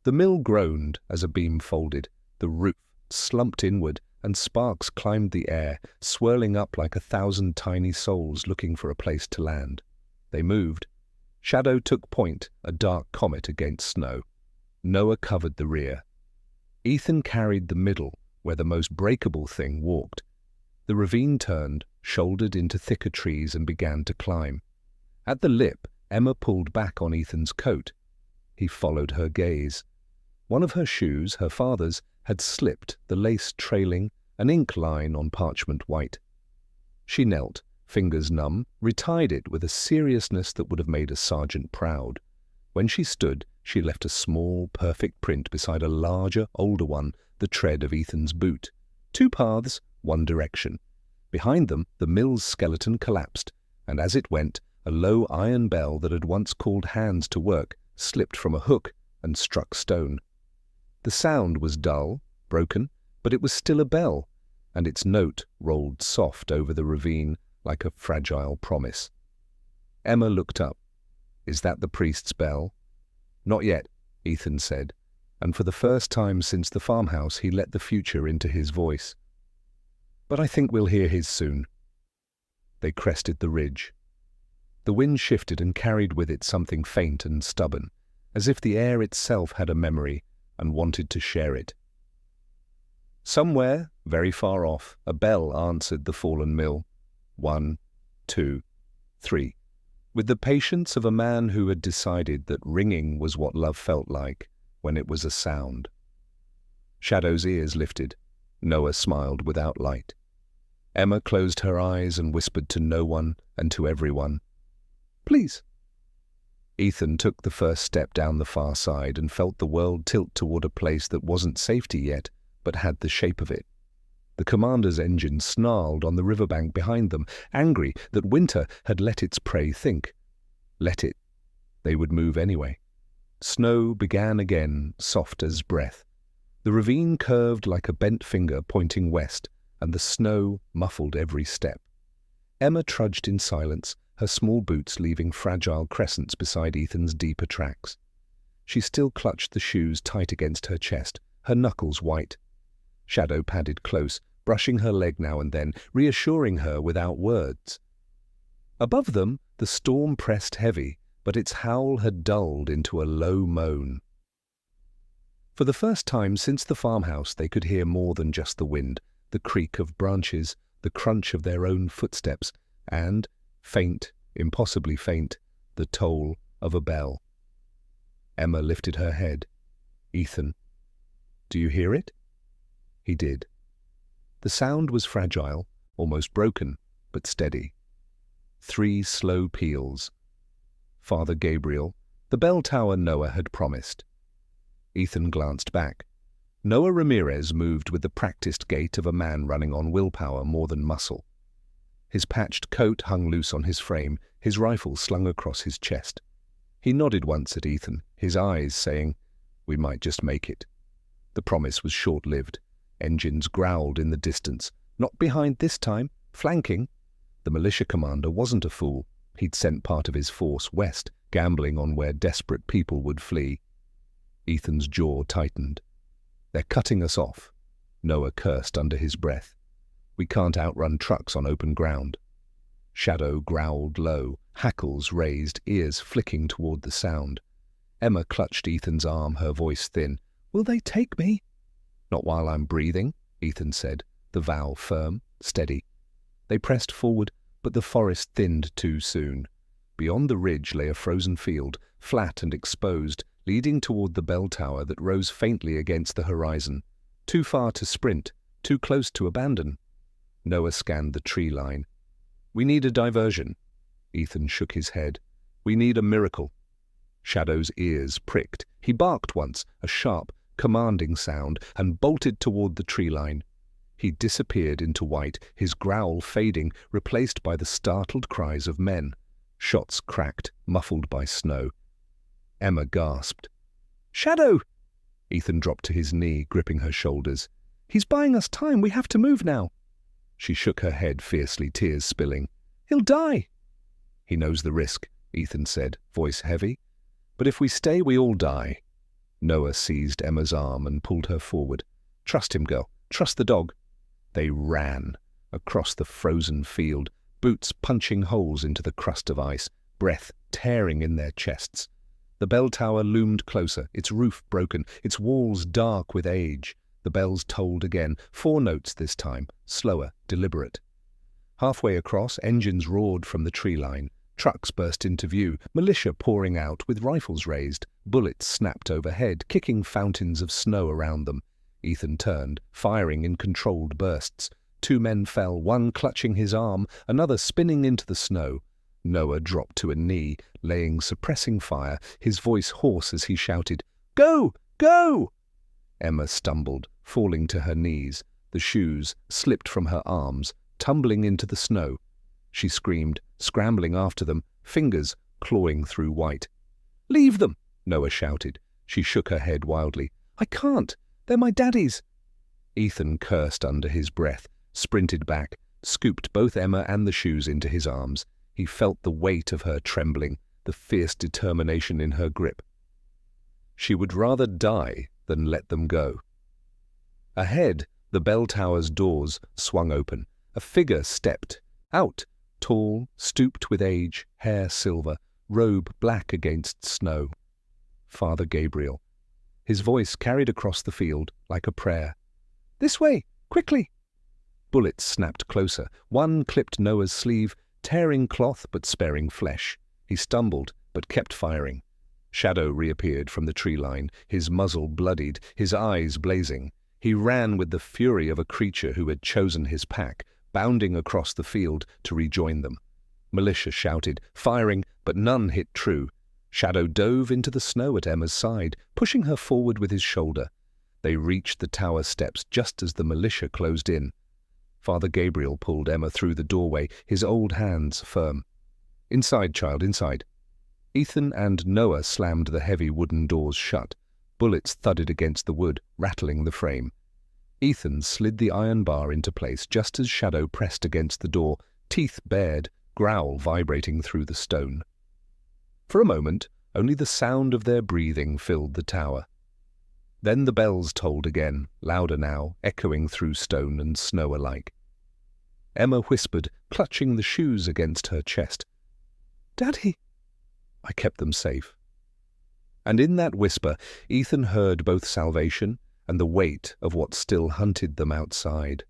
The mill groaned as a beam folded. The roof slumped inward, and sparks climbed the air, swirling up like 1,000 tiny souls looking for a place to land. They moved. Shadow took point, a dark comet against snow. Noah covered the rear. Ethan carried the middle, where the most breakable thing walked. The ravine turned, shouldered into thicker trees, and began to climb. At the lip, Emma pulled back on Ethan's coat. He followed her gaze. One of her shoes, her father's, had slipped, the lace trailing, an ink line on parchment white. She knelt, fingers numb, retied it with a seriousness that would have made a sergeant proud. When she stood, she left a small, perfect print beside a larger, older one, the tread of Ethan's boot. 2 paths, 1 direction. Behind them, the mill's skeleton collapsed, and as it went, a low iron bell that had once called hands to work slipped from a hook and struck stone. The sound was dull, broken, but it was still a bell, and its note rolled soft over the ravine like a fragile promise. Emma looked up. "Is that the priest's bell?" "Not yet," Ethan said, and for the first time since the farmhouse he let the future into his voice. "But I think we'll hear his soon." They crested the ridge. The wind shifted and carried with it something faint and stubborn, as if the air itself had a memory and wanted to share it. Somewhere, very far off, a bell answered the fallen mill. 1, 2, 3, with the patience of a man who had decided that ringing was what love felt like when it was a sound. Shadow's ears lifted. Noah smiled without light. Emma closed her eyes and whispered to no one and to everyone, "Please." Ethan took the first step down the far side and felt the world tilt toward a place that wasn't safety yet, but had the shape of it. The commander's engine snarled on the riverbank behind them, angry that winter had let its prey think. Let it. They would move anyway. Snow began again, soft as breath. The ravine curved like a bent finger pointing west, and the snow muffled every step. Emma trudged in silence, her small boots leaving fragile crescents beside Ethan's deeper tracks. She still clutched the shoes tight against her chest, her knuckles white. Shadow padded close, brushing her leg now and then, reassuring her without words. Above them, the storm pressed heavy, but its howl had dulled into a low moan. For the first time since the farmhouse, they could hear more than just the wind, the creak of branches, the crunch of their own footsteps, and, faint, impossibly faint, the toll of a bell. Emma lifted her head. "Ethan, do you hear it?" He did. The sound was fragile, almost broken, but steady. 3 slow peals. Father Gabriel, the bell tower Noah had promised. Ethan glanced back. Noah Ramirez moved with the practiced gait of a man running on willpower more than muscle. His patched coat hung loose on his frame, his rifle slung across his chest. He nodded once at Ethan, his eyes saying, "We might just make it." The promise was short-lived. Engines growled in the distance. Not behind this time, flanking. The militia commander wasn't a fool. He'd sent part of his force west, gambling on where desperate people would flee. Ethan's jaw tightened. "They're cutting us off," Noah cursed under his breath. "We can't outrun trucks on open ground." Shadow growled low, hackles raised, ears flicking toward the sound. Emma clutched Ethan's arm, her voice thin. "Will they take me?" "Not while I'm breathing," Ethan said, the vow firm, steady. They pressed forward, but the forest thinned too soon. Beyond the ridge lay a frozen field, flat and exposed, leading toward the bell tower that rose faintly against the horizon. Too far to sprint, too close to abandon. Noah scanned the tree line. "We need a diversion." Ethan shook his head. "We need a miracle." Shadow's ears pricked. He barked once, a sharp, commanding sound, and bolted toward the tree line. He disappeared into white, his growl fading, replaced by the startled cries of men. Shots cracked, muffled by snow. Emma gasped. "Shadow!" Ethan dropped to his knee, gripping her shoulders. "He's buying us time. We have to move now." She shook her head fiercely, tears spilling. "He'll die." "He knows the risk," Ethan said, voice heavy. "But if we stay, we all die." Noah seized Emma's arm and pulled her forward. "Trust him, girl. Trust the dog." They ran across the frozen field, boots punching holes into the crust of ice, breath tearing in their chests. The bell tower loomed closer, its roof broken, its walls dark with age. The bells tolled again, 4 notes this time, slower, deliberate. Halfway across, engines roared from the tree line. Trucks burst into view, militia pouring out with rifles raised. Bullets snapped overhead, kicking fountains of snow around them. Ethan turned, firing in controlled bursts. 2 men fell, one clutching his arm, another spinning into the snow. Noah dropped to a knee, laying suppressing fire, his voice hoarse as he shouted, "Go! Go!" Emma stumbled, falling to her knees. The shoes slipped from her arms, tumbling into the snow. She screamed, scrambling after them, fingers clawing through white. "Leave them!" Noah shouted. She shook her head wildly. "I can't! They're my daddy's!" Ethan cursed under his breath, sprinted back, scooped both Emma and the shoes into his arms. He felt the weight of her trembling, the fierce determination in her grip. She would rather die than let them go. Ahead, the bell tower's doors swung open. A figure stepped out, tall, stooped with age, hair silver, robe black against snow. Father Gabriel. His voice carried across the field like a prayer. "This way! Quickly!" Bullets snapped closer. One clipped Noah's sleeve, tearing cloth but sparing flesh. He stumbled, but kept firing. Shadow reappeared from the tree line, his muzzle bloodied, his eyes blazing. He ran with the fury of a creature who had chosen his pack, bounding across the field to rejoin them. Militia shouted, firing, but none hit true. Shadow dove into the snow at Emma's side, pushing her forward with his shoulder. They reached the tower steps just as the militia closed in. Father Gabriel pulled Emma through the doorway, his old hands firm. "Inside, child, inside." Ethan and Noah slammed the heavy wooden doors shut. Bullets thudded against the wood, rattling the frame. Ethan slid the iron bar into place just as Shadow pressed against the door, teeth bared, growl vibrating through the stone. For a moment, only the sound of their breathing filled the tower. Then the bells tolled again, louder now, echoing through stone and snow alike. Emma whispered, clutching the shoes against her chest, "Daddy!" I kept them safe. And in that whisper, Ethan heard both salvation and the weight of what still hunted them outside.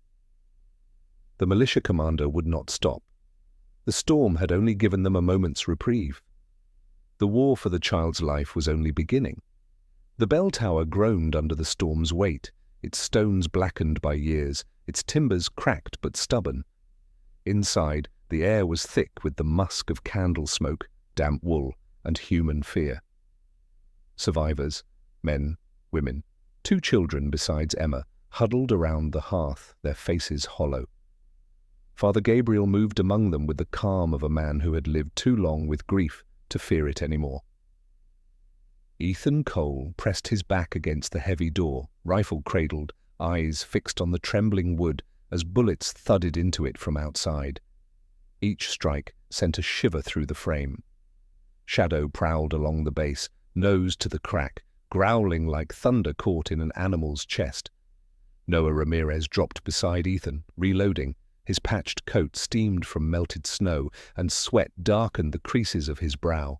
The militia commander would not stop. The storm had only given them a moment's reprieve. The war for the child's life was only beginning. The bell tower groaned under the storm's weight, its stones blackened by years, its timbers cracked but stubborn. Inside, the air was thick with the musk of candle smoke, damp wool, and human fear. Survivors, men, women, 2 children besides Emma, huddled around the hearth, their faces hollow. Father Gabriel moved among them with the calm of a man who had lived too long with grief to fear it anymore. Ethan Cole pressed his back against the heavy door, rifle cradled, eyes fixed on the trembling wood as bullets thudded into it from outside. Each strike sent a shiver through the frame. Shadow prowled along the base, nose to the crack, growling like thunder caught in an animal's chest. Noah Ramirez dropped beside Ethan, reloading. His patched coat steamed from melted snow, and sweat darkened the creases of his brow.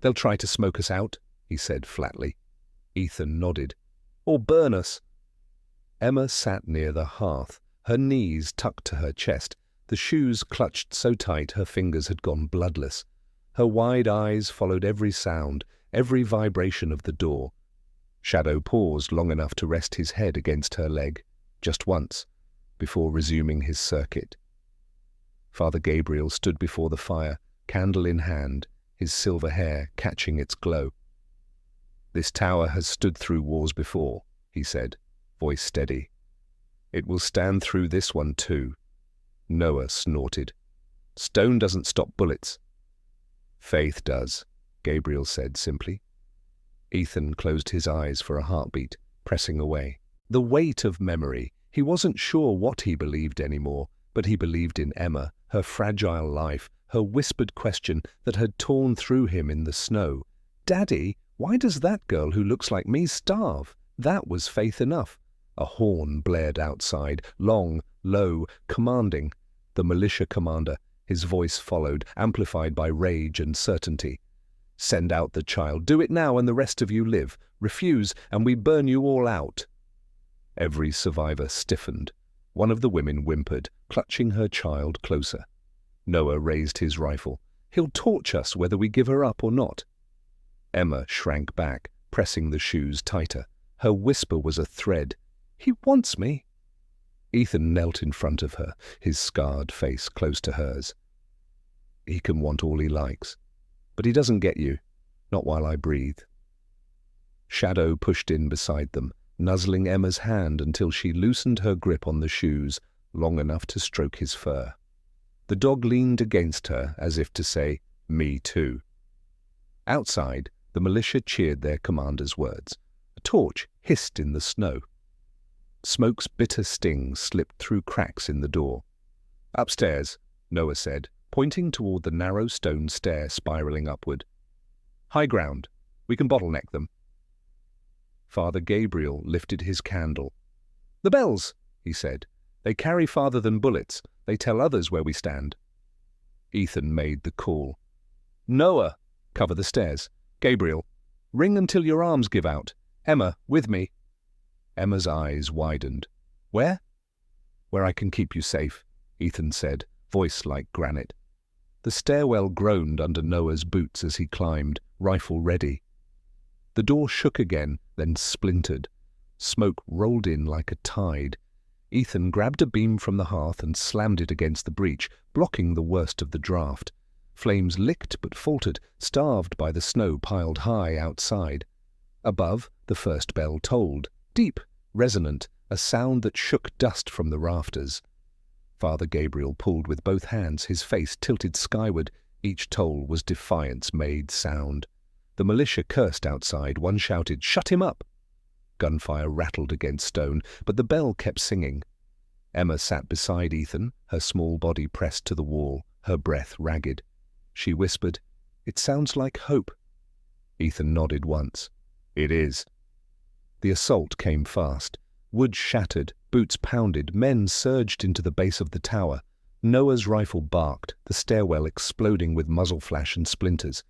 "They'll try to smoke us out," he said flatly. Ethan nodded. "Or burn us." Emma sat near the hearth, her knees tucked to her chest, the shoes clutched so tight her fingers had gone bloodless. Her wide eyes followed every sound, every vibration of the door. Shadow paused long enough to rest his head against her leg, just once, before resuming his circuit. Father Gabriel stood before the fire, candle in hand, his silver hair catching its glow. "This tower has stood through wars before," he said, voice steady. "It will stand through this one too." Noah snorted. "Stone doesn't stop bullets." "Faith does," Gabriel said simply. Ethan closed his eyes for a heartbeat, pressing away. The weight of memory. He wasn't sure what he believed anymore, but he believed in Emma, her fragile life, her whispered question that had torn through him in the snow. "Daddy, why does that girl who looks like me starve?" That was faith enough. A horn blared outside, long, low, commanding. The militia commander, his voice followed, amplified by rage and certainty. "Send out the child. Do it now and the rest of you live. Refuse and we burn you all out." Every survivor stiffened. One of the women whimpered, clutching her child closer. Noah raised his rifle. "He'll torch us whether we give her up or not." Emma shrank back, pressing the shoes tighter. Her whisper was a thread. "He wants me." Ethan knelt in front of her, his scarred face close to hers. "He can want all he likes, but he doesn't get you, not while I breathe." Shadow pushed in beside them, nuzzling Emma's hand until she loosened her grip on the shoes, long enough to stroke his fur. The dog leaned against her as if to say, "Me too." Outside, the militia cheered their commander's words. A torch hissed in the snow. Smoke's bitter sting slipped through cracks in the door. "Upstairs," Noah said, pointing toward the narrow stone stair spiraling upward. "High ground. We can bottleneck them." Father Gabriel lifted his candle. "The bells," he said. "They carry farther than bullets. They tell others where we stand." Ethan made the call. "Noah, cover the stairs. Gabriel, ring until your arms give out. Emma, with me." Emma's eyes widened. "Where?" "Where I can keep you safe," Ethan said, voice like granite. The stairwell groaned under Noah's boots as he climbed, rifle ready. The door shook again, then splintered. Smoke rolled in like a tide. Ethan grabbed a beam from the hearth and slammed it against the breach, blocking the worst of the draft. Flames licked but faltered, starved by the snow piled high outside. Above, the first bell tolled, deep, resonant, a sound that shook dust from the rafters. Father Gabriel pulled with both hands, his face tilted skyward. Each toll was defiance made sound. The militia cursed outside. One shouted, "Shut him up!" Gunfire rattled against stone, but the bell kept singing. Emma sat beside Ethan, her small body pressed to the wall, her breath ragged. She whispered, "It sounds like hope." Ethan nodded once. "It is." The assault came fast. Wood shattered, boots pounded, men surged into the base of the tower. Noah's rifle barked, the stairwell exploding with muzzle flash and splinters.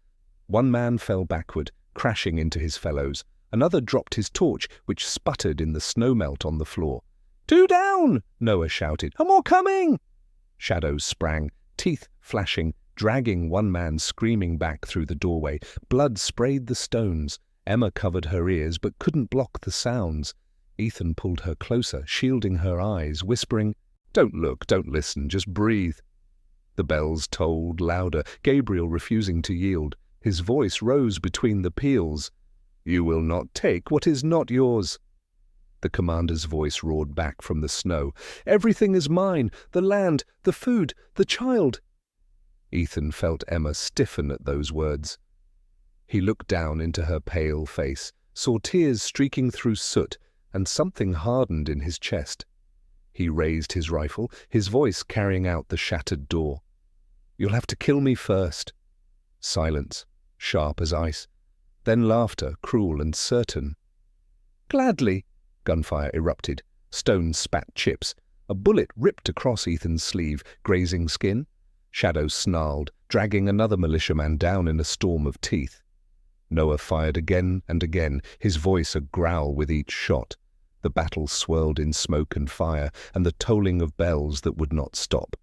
One man fell backward, crashing into his fellows. Another dropped his torch, which sputtered in the snowmelt on the floor. "Two down!" Noah shouted. "And more coming!" Shadows sprang, teeth flashing, dragging one man screaming back through the doorway. Blood sprayed the stones. Emma covered her ears but couldn't block the sounds. Ethan pulled her closer, shielding her eyes, whispering, "Don't look, don't listen, just breathe." The bells tolled louder, Gabriel refusing to yield. His voice rose between the peals. "You will not take what is not yours." The commander's voice roared back from the snow. "Everything is mine, the land, the food, the child." Ethan felt Emma stiffen at those words. He looked down into her pale face, saw tears streaking through soot, and something hardened in his chest. He raised his rifle, his voice carrying out the shattered door. "You'll have to kill me first." Silence, sharp as ice. Then laughter, cruel and certain. "Gladly." Gunfire erupted. Stones spat chips. A bullet ripped across Ethan's sleeve, grazing skin. Shadows snarled, dragging another militiaman down in a storm of teeth. Noah fired again and again, his voice a growl with each shot. The battle swirled in smoke and fire, and the tolling of bells that would not stop.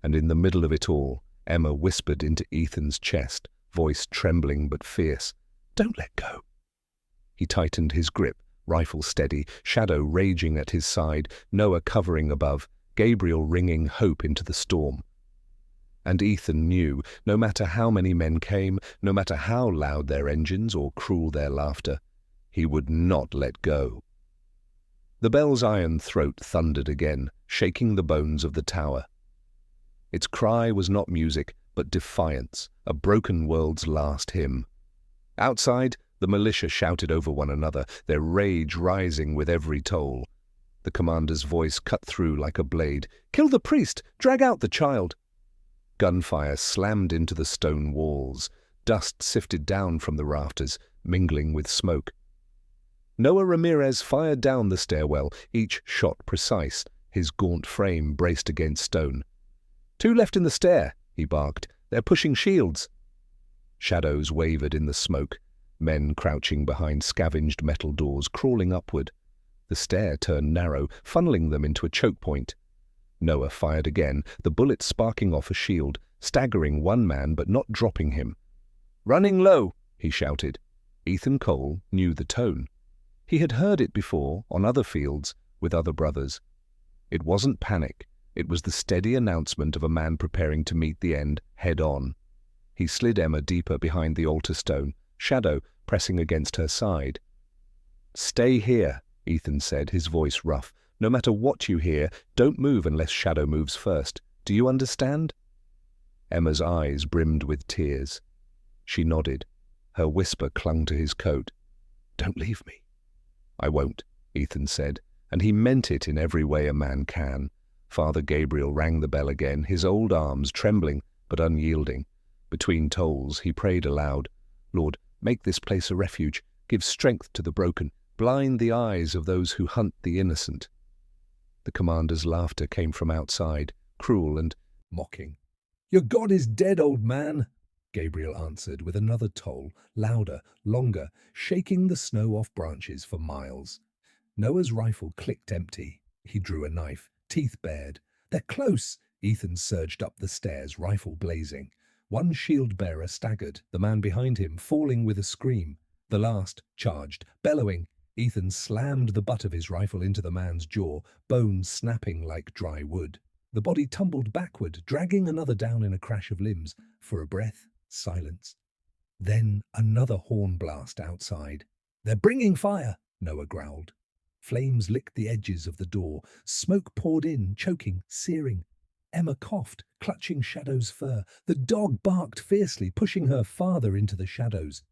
And in the middle of it all, Emma whispered into Ethan's chest, voice trembling but fierce, "Don't let go." He tightened his grip, rifle steady, Shadow raging at his side, Noah covering above, Gabriel ringing hope into the storm. And Ethan knew, no matter how many men came, no matter how loud their engines or cruel their laughter, he would not let go. The bell's iron throat thundered again, shaking the bones of the tower. Its cry was not music, but defiance, a broken world's last hymn. Outside, the militia shouted over one another, their rage rising with every toll. The commander's voice cut through like a blade. "Kill the priest! Drag out the child!" Gunfire slammed into the stone walls. Dust sifted down from the rafters, mingling with smoke. Noah Ramirez fired down the stairwell, each shot precise, his gaunt frame braced against stone. "Two left in the stair," he barked. "They're pushing shields." Shadows wavered in the smoke, men crouching behind scavenged metal doors, crawling upward. The stair turned narrow, funneling them into a choke point. Noah fired again, the bullet sparking off a shield, staggering one man but not dropping him. "Running low," he shouted. Ethan Cole knew the tone. He had heard it before, on other fields, with other brothers. It wasn't panic. It was the steady announcement of a man preparing to meet the end head-on. He slid Emma deeper behind the altar stone, Shadow pressing against her side. "Stay here," Ethan said, his voice rough. "No matter what you hear, don't move unless Shadow moves first. Do you understand?" Emma's eyes brimmed with tears. She nodded. Her whisper clung to his coat. "Don't leave me." "I won't," Ethan said, and he meant it in every way a man can. Father Gabriel rang the bell again, his old arms trembling but unyielding. Between tolls, he prayed aloud, "Lord, make this place a refuge, give strength to the broken, blind the eyes of those who hunt the innocent." The commander's laughter came from outside, cruel and mocking. "Your God is dead, old man," Gabriel answered with another toll, louder, longer, shaking the snow off branches for miles. Noah's rifle clicked empty. He drew a knife, teeth bared. "They're close!" Ethan surged up the stairs, rifle blazing. One shield-bearer staggered, the man behind him falling with a scream. The last charged, bellowing. Ethan slammed the butt of his rifle into the man's jaw, bones snapping like dry wood. The body tumbled backward, dragging another down in a crash of limbs. For a breath, silence. Then another horn blast outside. "They're bringing fire," Noah growled. Flames licked the edges of the door. Smoke poured in, choking, searing. Emma coughed, clutching Shadow's fur. The dog barked fiercely, pushing her farther into the shadows.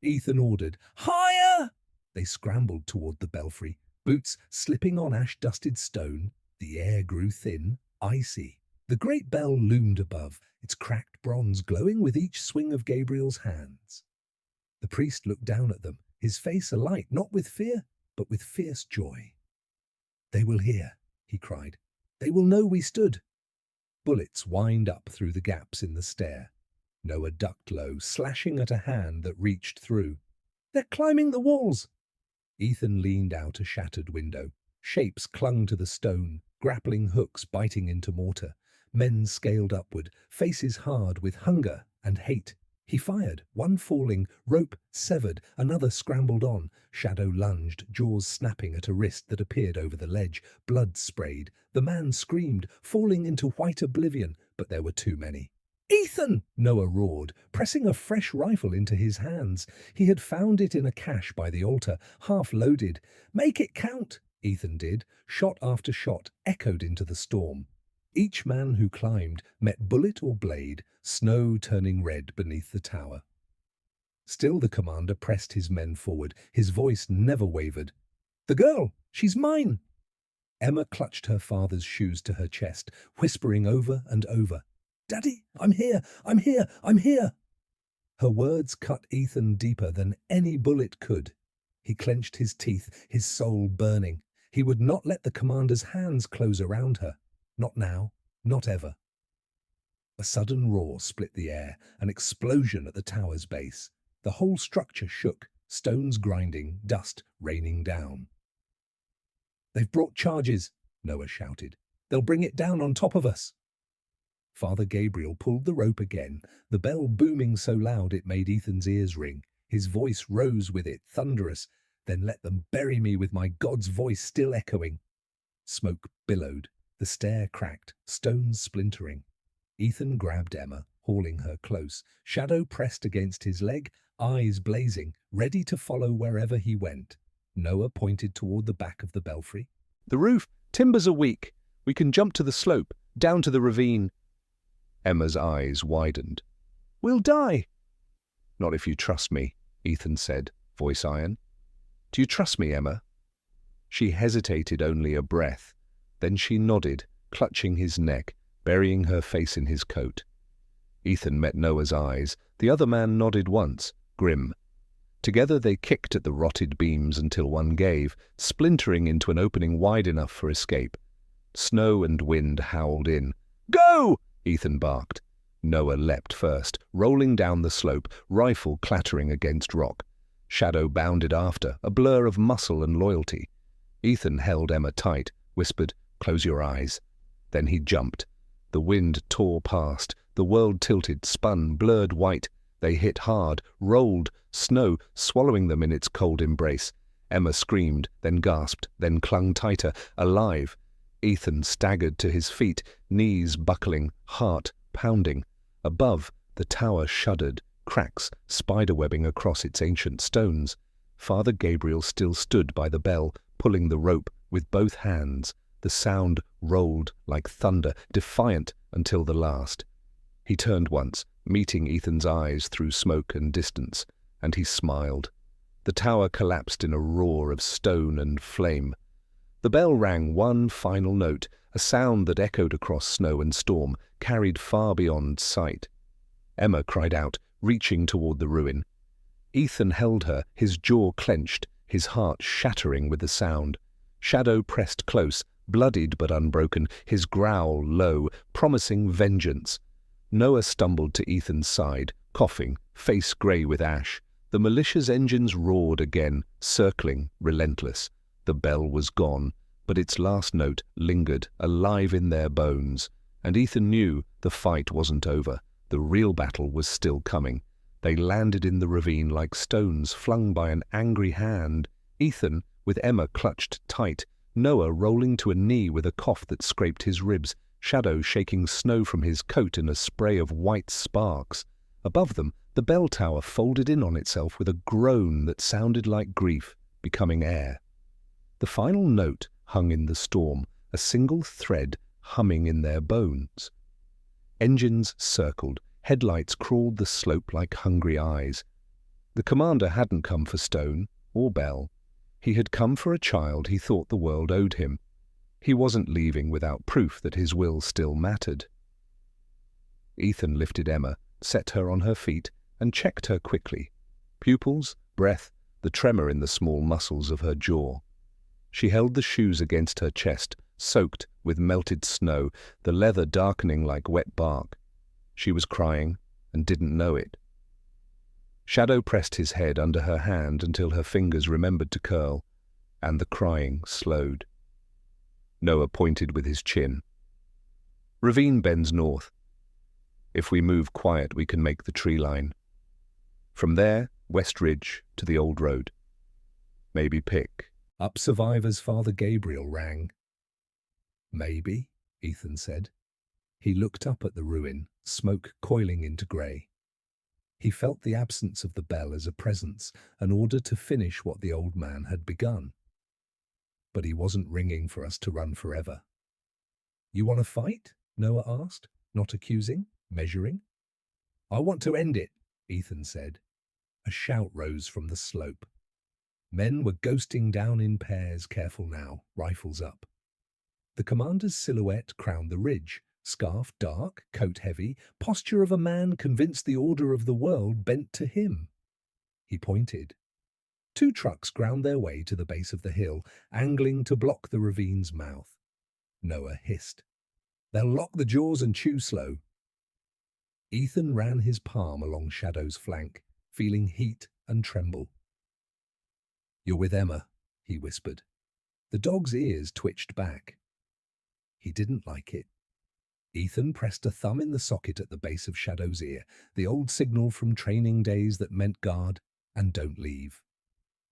Ethan ordered. Higher! They scrambled toward the belfry, boots slipping on ash-dusted stone. The air grew thin, icy. The great bell loomed above, its cracked bronze glowing with each swing of Gabriel's hands. The priest looked down at them, his face alight not with fear, but with fierce joy. They will hear, he cried. They will know we stood. Bullets whined up through the gaps in the stair. Noah ducked low, slashing at a hand that reached through. They're climbing the walls! Ethan leaned out a shattered window. Shapes clung to the stone, grappling hooks biting into mortar. Men scaled upward, faces hard with hunger and hate. He fired, one falling, rope severed, another scrambled on. Shadow lunged, jaws snapping at a wrist that appeared over the ledge. Blood sprayed. The man screamed, falling into white oblivion, but there were too many. Ethan! Noah roared, pressing a fresh rifle into his hands. He had found it in a cache by the altar, half loaded. Make it count! Ethan did. Shot after shot echoed into the storm. Each man who climbed met bullet or blade, snow turning red beneath the tower. Still the commander pressed his men forward. His voice never wavered. The girl! She's mine! Emma clutched her father's shoes to her chest, whispering over and over. Daddy, I'm here! I'm here! I'm here! Her words cut Ethan deeper than any bullet could. He clenched his teeth, his soul burning. He would not let the commander's hands close around her. Not now, not ever. A sudden roar split the air, an explosion at the tower's base. The whole structure shook, stones grinding, dust raining down. They've brought charges, Noah shouted. They'll bring it down on top of us. Father Gabriel pulled the rope again, the bell booming so loud it made Ethan's ears ring. His voice rose with it, thunderous. Then let them bury me with my God's voice still echoing. Smoke billowed. The stair cracked, stones splintering. Ethan grabbed Emma, hauling her close. Shadow pressed against his leg, eyes blazing, ready to follow wherever he went. Noah pointed toward the back of the belfry. The roof, timbers are weak. We can jump to the slope, down to the ravine. Emma's eyes widened. We'll die. Not if you trust me, Ethan said, voice iron. Do you trust me, Emma? She hesitated only a breath. Then she nodded, clutching his neck, burying her face in his coat. Ethan met Noah's eyes. The other man nodded once, grim. Together they kicked at the rotted beams until one gave, splintering into an opening wide enough for escape. Snow and wind howled in. Go! Ethan barked. Noah leapt first, rolling down the slope, rifle clattering against rock. Shadow bounded after, a blur of muscle and loyalty. Ethan held Emma tight, whispered, Close your eyes. Then he jumped. The wind tore past. The world tilted, spun, blurred white. They hit hard, rolled, snow swallowing them in its cold embrace. Emma screamed, then gasped, then clung tighter, alive. Ethan staggered to his feet, knees buckling, heart pounding. Above, the tower shuddered, cracks spiderwebbing across its ancient stones. Father Gabriel still stood by the bell, pulling the rope with both hands. The sound rolled like thunder, defiant until the last. He turned once, meeting Ethan's eyes through smoke and distance, and he smiled. The tower collapsed in a roar of stone and flame. The bell rang one final note, a sound that echoed across snow and storm, carried far beyond sight. Emma cried out, reaching toward the ruin. Ethan held her, his jaw clenched, his heart shattering with the sound. Shadow pressed close, bloodied but unbroken, his growl low, promising vengeance. Noah stumbled to Ethan's side, coughing, face grey with ash. The militia's engines roared again, circling, relentless. The bell was gone, but its last note lingered, alive in their bones. And Ethan knew the fight wasn't over. The real battle was still coming. They landed in the ravine like stones flung by an angry hand. Ethan, with Emma clutched tight, Noah rolling to a knee with a cough that scraped his ribs, Shadow shaking snow from his coat in a spray of white sparks. Above them, the bell tower folded in on itself with a groan that sounded like grief, becoming air. The final note hung in the storm, a single thread humming in their bones. Engines circled, headlights crawled the slope like hungry eyes. The commander hadn't come for Stone or Bell. He had come for a child he thought the world owed him. He wasn't leaving without proof that his will still mattered. Ethan lifted Emma, set her on her feet, and checked her quickly. Pupils, breath, the tremor in the small muscles of her jaw. She held the shoes against her chest, soaked with melted snow, the leather darkening like wet bark. She was crying and didn't know it. Shadow pressed his head under her hand until her fingers remembered to curl, and the crying slowed. Noah pointed with his chin. Ravine bends north. If we move quiet, we can make the tree line. From there, West Ridge to the old road. Maybe pick up survivors Father Gabriel rang. Maybe, Ethan said. He looked up at the ruin, smoke coiling into grey. He felt the absence of the bell as a presence, an order to finish what the old man had begun. But he wasn't ringing for us to run forever. You want to fight? Noah asked, not accusing, measuring. I want to end it, Ethan said. A shout rose from the slope. Men were ghosting down in pairs, careful now, rifles up. The commander's silhouette crowned the ridge, scarf dark, coat heavy, posture of a man convinced the order of the world bent to him. He pointed. 2 trucks ground their way to the base of the hill, angling to block the ravine's mouth. Noah hissed. They'll lock the jaws and chew slow. Ethan ran his palm along Shadow's flank, feeling heat and tremble. You're with Emma, he whispered. The dog's ears twitched back. He didn't like it. Ethan pressed a thumb in the socket at the base of Shadow's ear, the old signal from training days that meant guard and don't leave.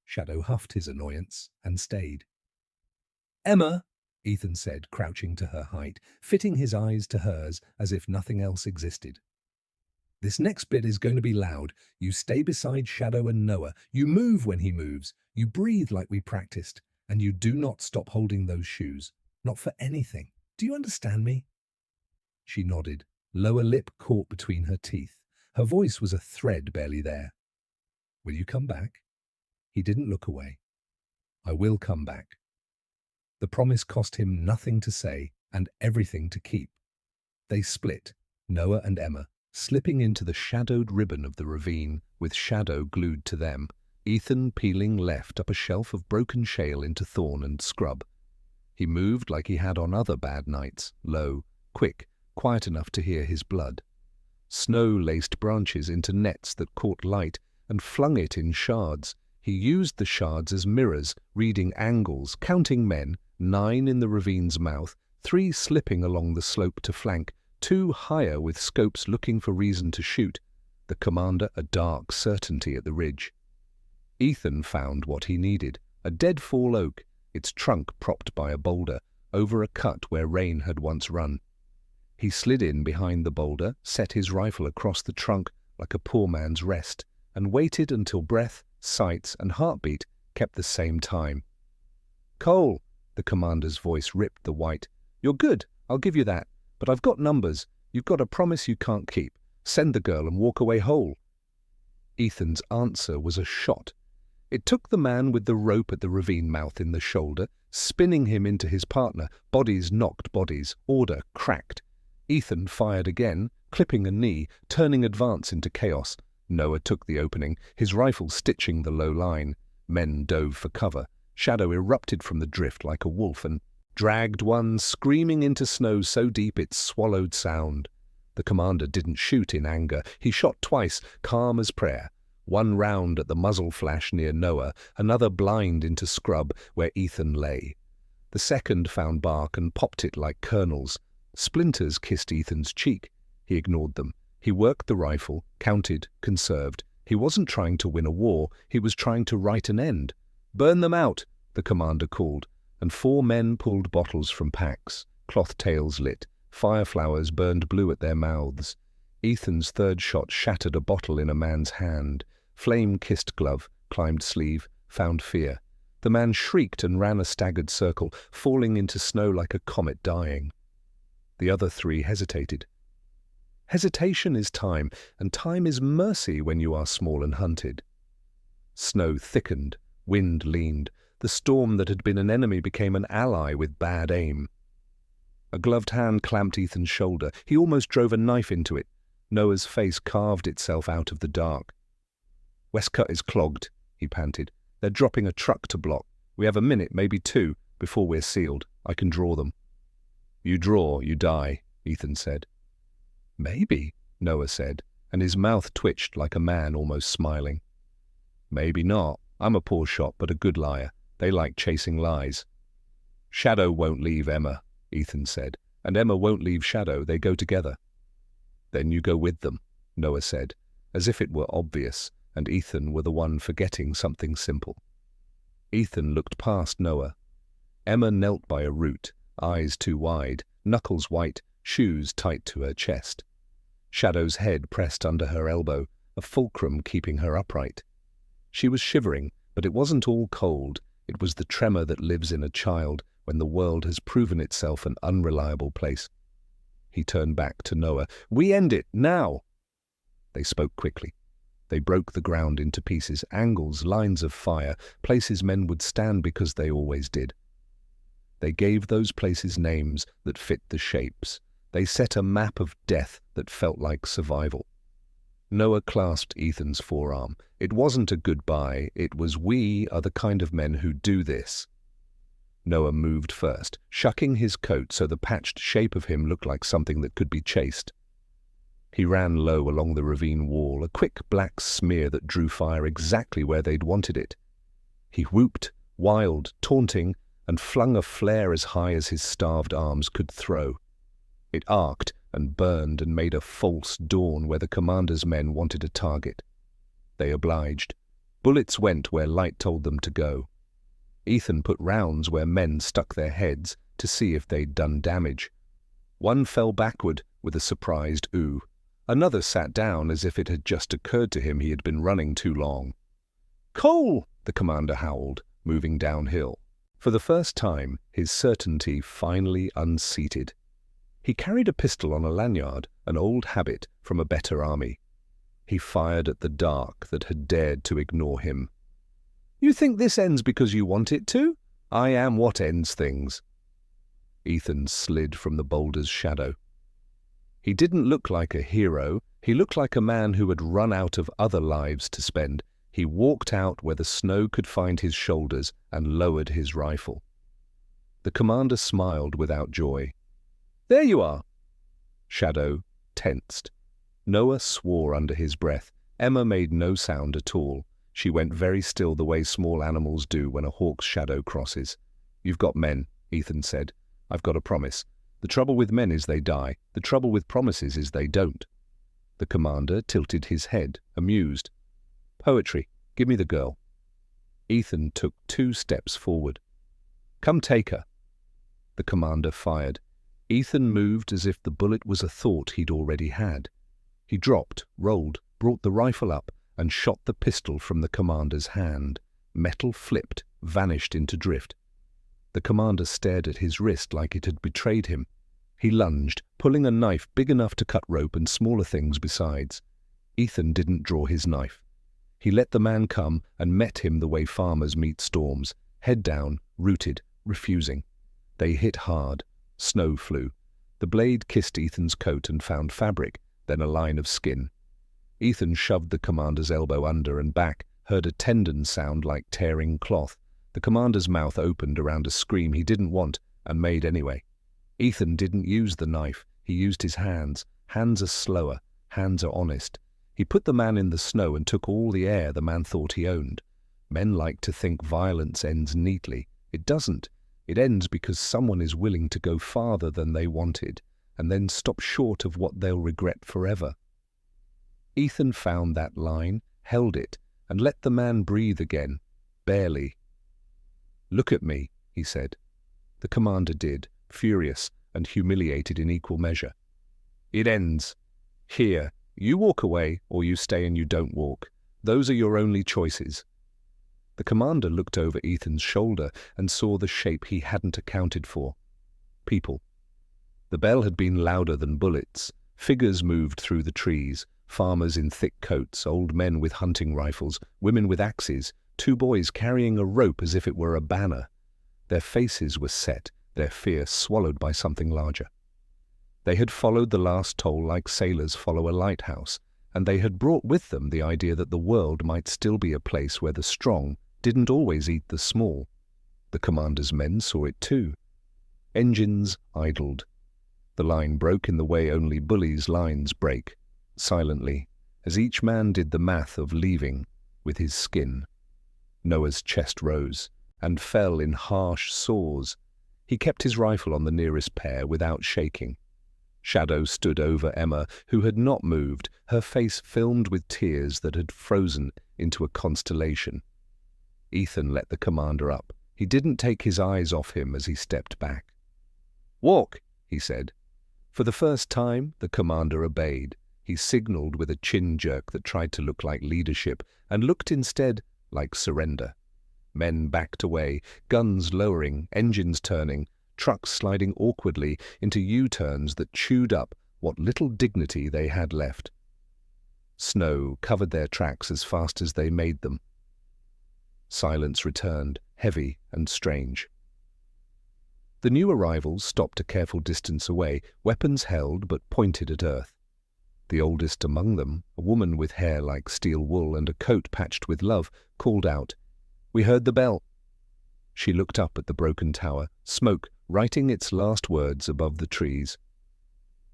Shadow huffed his annoyance and stayed. Emma, Ethan said, crouching to her height, fitting his eyes to hers as if nothing else existed. This next bit is going to be loud. You stay beside Shadow and Noah. You move when he moves. You breathe like we practiced. And you do not stop holding those shoes. Not for anything. Do you understand me? She nodded, lower lip caught between her teeth. Her voice was a thread barely there. Will you come back? He didn't look away. I will come back. The promise cost him nothing to say and everything to keep. They split, Noah and Emma, slipping into the shadowed ribbon of the ravine, with Shadow glued to them, Ethan peeling left up a shelf of broken shale into thorn and scrub. He moved like he had on other bad nights, low, quick, quiet enough to hear his blood. Snow laced branches into nets that caught light and flung it in shards. He used the shards as mirrors, reading angles, counting men, 9 in the ravine's mouth, 3 slipping along the slope to flank, 2 higher with scopes looking for reason to shoot, the commander a dark certainty at the ridge. Ethan found what he needed, a deadfall oak, its trunk propped by a boulder, over a cut where rain had once run. He slid in behind the boulder, set his rifle across the trunk like a poor man's rest, and waited until breath, sights, and heartbeat kept the same time. Cole, the commander's voice ripped the white. You're good, I'll give you that. But I've got numbers. You've got a promise you can't keep. Send the girl and walk away whole. Ethan's answer was a shot. It took the man with the rope at the ravine mouth in the shoulder, spinning him into his partner. Bodies knocked bodies. Order cracked. Ethan fired again, clipping a knee, turning advance into chaos. Noah took the opening, his rifle stitching the low line. Men dove for cover. Shadow erupted from the drift like a wolf and dragged one screaming into snow so deep it swallowed sound. The commander didn't shoot in anger. He shot twice, calm as prayer. One round at the muzzle flash near Noah, another blind into scrub where Ethan lay. The second found bark and popped it like kernels. Splinters kissed Ethan's cheek. He ignored them. He worked the rifle, counted, conserved. He wasn't trying to win a war. He was trying to write an end. Burn them out, the commander called, and 4 men pulled bottles from packs. Cloth tails lit. Fireflowers burned blue at their mouths. Ethan's third shot shattered a bottle in a man's hand. Flame kissed glove, climbed sleeve, found fear. The man shrieked and ran a staggered circle, falling into snow like a comet dying. The other 3 hesitated. Hesitation is time, and time is mercy when you are small and hunted. Snow thickened, wind leaned. The storm that had been an enemy became an ally with bad aim. A gloved hand clamped Ethan's shoulder. He almost drove a knife into it. Noah's face carved itself out of the dark. "Westcut is clogged," he panted. "They're dropping a truck to block. We have a minute, maybe two, before we're sealed. I can draw them." "You draw, you die," Ethan said. "Maybe," Noah said, and his mouth twitched like a man almost smiling. "Maybe not. I'm a poor shot, but a good liar. They like chasing lies." "Shadow won't leave Emma," Ethan said, "and Emma won't leave Shadow. They go together." "Then you go with them," Noah said, as if it were obvious, and Ethan were the one forgetting something simple. Ethan looked past Noah. Emma knelt by a root, eyes too wide, knuckles white, shoes tight to her chest. Shadow's head pressed under her elbow, a fulcrum keeping her upright. She was shivering, but it wasn't all cold. It was the tremor that lives in a child when the world has proven itself an unreliable place. He turned back to Noah. "We end it, now!" They spoke quickly. They broke the ground into pieces, angles, lines of fire, places men would stand because they always did. They gave those places names that fit the shapes. They set a map of death that felt like survival. Noah clasped Ethan's forearm. It wasn't a goodbye, it was, "We are the kind of men who do this." Noah moved first, shucking his coat so the patched shape of him looked like something that could be chased. He ran low along the ravine wall, a quick black smear that drew fire exactly where they'd wanted it. He whooped, wild, taunting, and flung a flare as high as his starved arms could throw. It arced and burned and made a false dawn where the commander's men wanted a target. They obliged. Bullets went where light told them to go. Ethan put rounds where men stuck their heads to see if they'd done damage. One fell backward with a surprised ooh. Another sat down as if it had just occurred to him he had been running too long. "Cole!" the commander howled, moving downhill. For the first time, his certainty finally unseated. He carried a pistol on a lanyard, an old habit from a better army. He fired at the dark that had dared to ignore him. "You think this ends because you want it to? I am what ends things." Ethan slid from the boulder's shadow. He didn't look like a hero. He looked like a man who had run out of other lives to spend. He walked out where the snow could find his shoulders and lowered his rifle. The commander smiled without joy. "There you are." Shadow tensed. Noah swore under his breath. Emma made no sound at all. She went very still the way small animals do when a hawk's shadow crosses. "You've got men," Ethan said. "I've got a promise. The trouble with men is they die. The trouble with promises is they don't." The commander tilted his head, amused. "Poetry. Give me the girl." Ethan took 2 steps forward. "Come take her." The commander fired. Ethan moved as if the bullet was a thought he'd already had. He dropped, rolled, brought the rifle up, and shot the pistol from the commander's hand. Metal flipped, vanished into drift. The commander stared at his wrist like it had betrayed him. He lunged, pulling a knife big enough to cut rope and smaller things besides. Ethan didn't draw his knife. He let the man come and met him the way farmers meet storms, head down, rooted, refusing. They hit hard. Snow flew. The blade kissed Ethan's coat and found fabric, then a line of skin. Ethan shoved the commander's elbow under and back, heard a tendon sound like tearing cloth. The commander's mouth opened around a scream he didn't want and made anyway. Ethan didn't use the knife. He used his hands. Hands are slower. Hands are honest. He put the man in the snow and took all the air the man thought he owned. Men like to think violence ends neatly. It doesn't. It ends because someone is willing to go farther than they wanted, and then stop short of what they'll regret forever. Ethan found that line, held it, and let the man breathe again, barely. "Look at me," he said. The commander did, furious and humiliated in equal measure. "It ends. Here, you walk away or you stay and you don't walk. Those are your only choices." The commander looked over Ethan's shoulder and saw the shape he hadn't accounted for. People. The bell had been louder than bullets. Figures moved through the trees. Farmers in thick coats, old men with hunting rifles, women with axes, 2 boys carrying a rope as if it were a banner. Their faces were set, their fear swallowed by something larger. They had followed the last toll like sailors follow a lighthouse, and they had brought with them the idea that the world might still be a place where the strong didn't always eat the small. The commander's men saw it too. Engines idled. The line broke in the way only bullies' lines break, silently, as each man did the math of leaving with his skin. Noah's chest rose and fell in harsh sores. He kept his rifle on the nearest pair without shaking. Shadow stood over Emma, who had not moved, her face filmed with tears that had frozen into a constellation. Ethan let the commander up. He didn't take his eyes off him as he stepped back. "Walk," he said. For the first time, the commander obeyed. He signaled with a chin jerk that tried to look like leadership and looked instead like surrender. Men backed away, guns lowering, engines turning, trucks sliding awkwardly into U-turns that chewed up what little dignity they had left. Snow covered their tracks as fast as they made them. Silence returned, heavy and strange. The new arrivals stopped a careful distance away, weapons held but pointed at earth. The oldest among them, a woman with hair like steel wool and a coat patched with love, called out, "We heard the bell." She looked up at the broken tower, smoke writing its last words above the trees.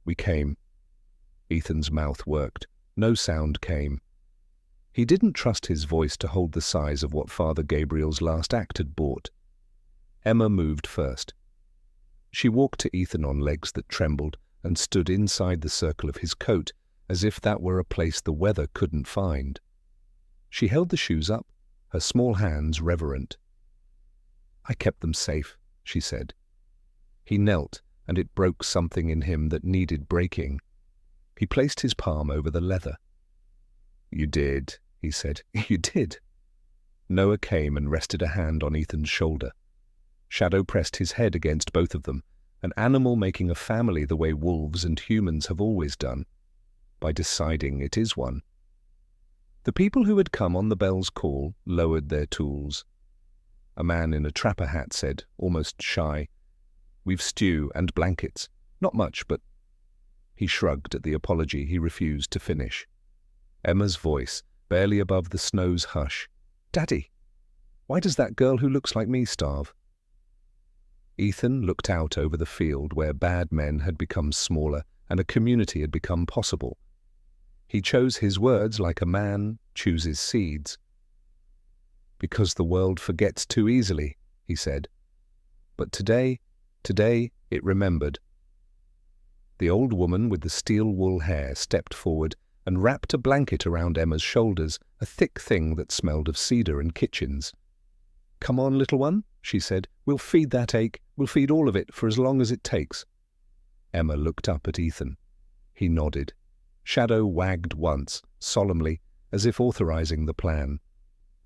"We came." Ethan's mouth worked. No sound came. He didn't trust his voice to hold the size of what Father Gabriel's last act had brought. Emma moved first. She walked to Ethan on legs that trembled and stood inside the circle of his coat, as if that were a place the weather couldn't find. She held the shoes up, her small hands reverent. "I kept them safe," she said. He knelt, and it broke something in him that needed breaking. He placed his palm over the leather. "You did," he said. "You did." Noah came and rested a hand on Ethan's shoulder. Shadow pressed his head against both of them, an animal making a family the way wolves and humans have always done, by deciding it is one. The people who had come on the bell's call lowered their tools. A man in a trapper hat said, almost shy, "We've stew and blankets. Not much, but—" He shrugged at the apology he refused to finish. Emma's voice, barely above the snow's hush. "Daddy, why does that girl who looks like me starve?" Ethan looked out over the field where bad men had become smaller and a community had become possible. He chose his words like a man chooses seeds. "Because the world forgets too easily," he said. "But today it remembered." The old woman with the steel wool hair stepped forward and wrapped a blanket around Emma's shoulders, a thick thing that smelled of cedar and kitchens. "Come on, little one," she said. "We'll feed that ache. We'll feed all of it for as long as it takes." Emma looked up at Ethan. He nodded. Shadow wagged once, solemnly, as if authorizing the plan.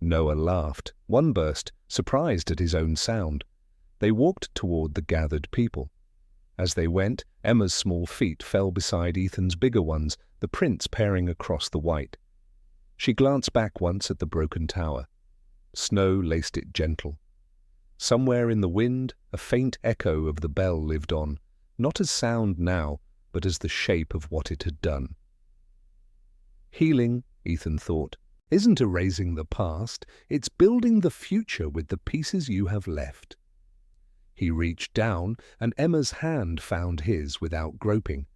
Noah laughed, one burst, surprised at his own sound. They walked toward the gathered people. As they went, Emma's small feet fell beside Ethan's bigger ones, the prints pairing across the white. She glanced back once at the broken tower. Snow laced it gentle. Somewhere in the wind, a faint echo of the bell lived on, not as sound now, but as the shape of what it had done. Healing, Ethan thought, isn't erasing the past, it's building the future with the pieces you have left. He reached down, and Emma's hand found his without groping.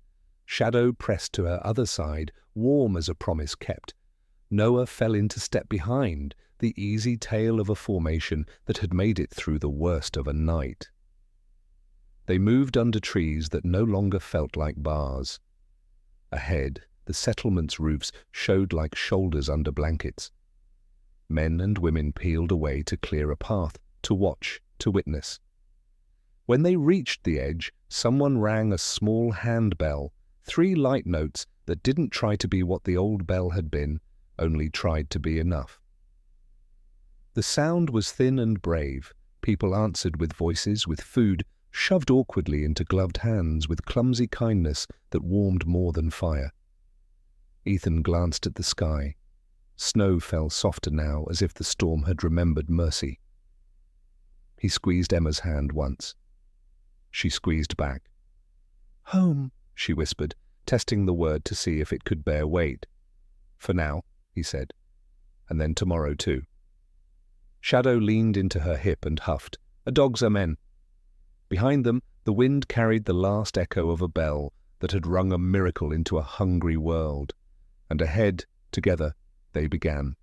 Shadow pressed to her other side, warm as a promise kept. Noah fell into step behind, the easy tail of a formation that had made it through the worst of a night. They moved under trees that no longer felt like bars. Ahead, the settlement's roofs showed like shoulders under blankets. Men and women peeled away to clear a path, to watch, to witness. When they reached the edge, someone rang a small handbell, 3 light notes that didn't try to be what the old bell had been, only tried to be enough. The sound was thin and brave. People answered with voices, with food, shoved awkwardly into gloved hands with clumsy kindness that warmed more than fire. Ethan glanced at the sky. Snow fell softer now, as if the storm had remembered mercy. He squeezed Emma's hand once. She squeezed back. "Home," she whispered, testing the word to see if it could bear weight. "For now," he said. "And then tomorrow too." Shadow leaned into her hip and huffed. "A dog's a men." Behind them, the wind carried the last echo of a bell that had rung a miracle into a hungry world. And ahead, together, they began.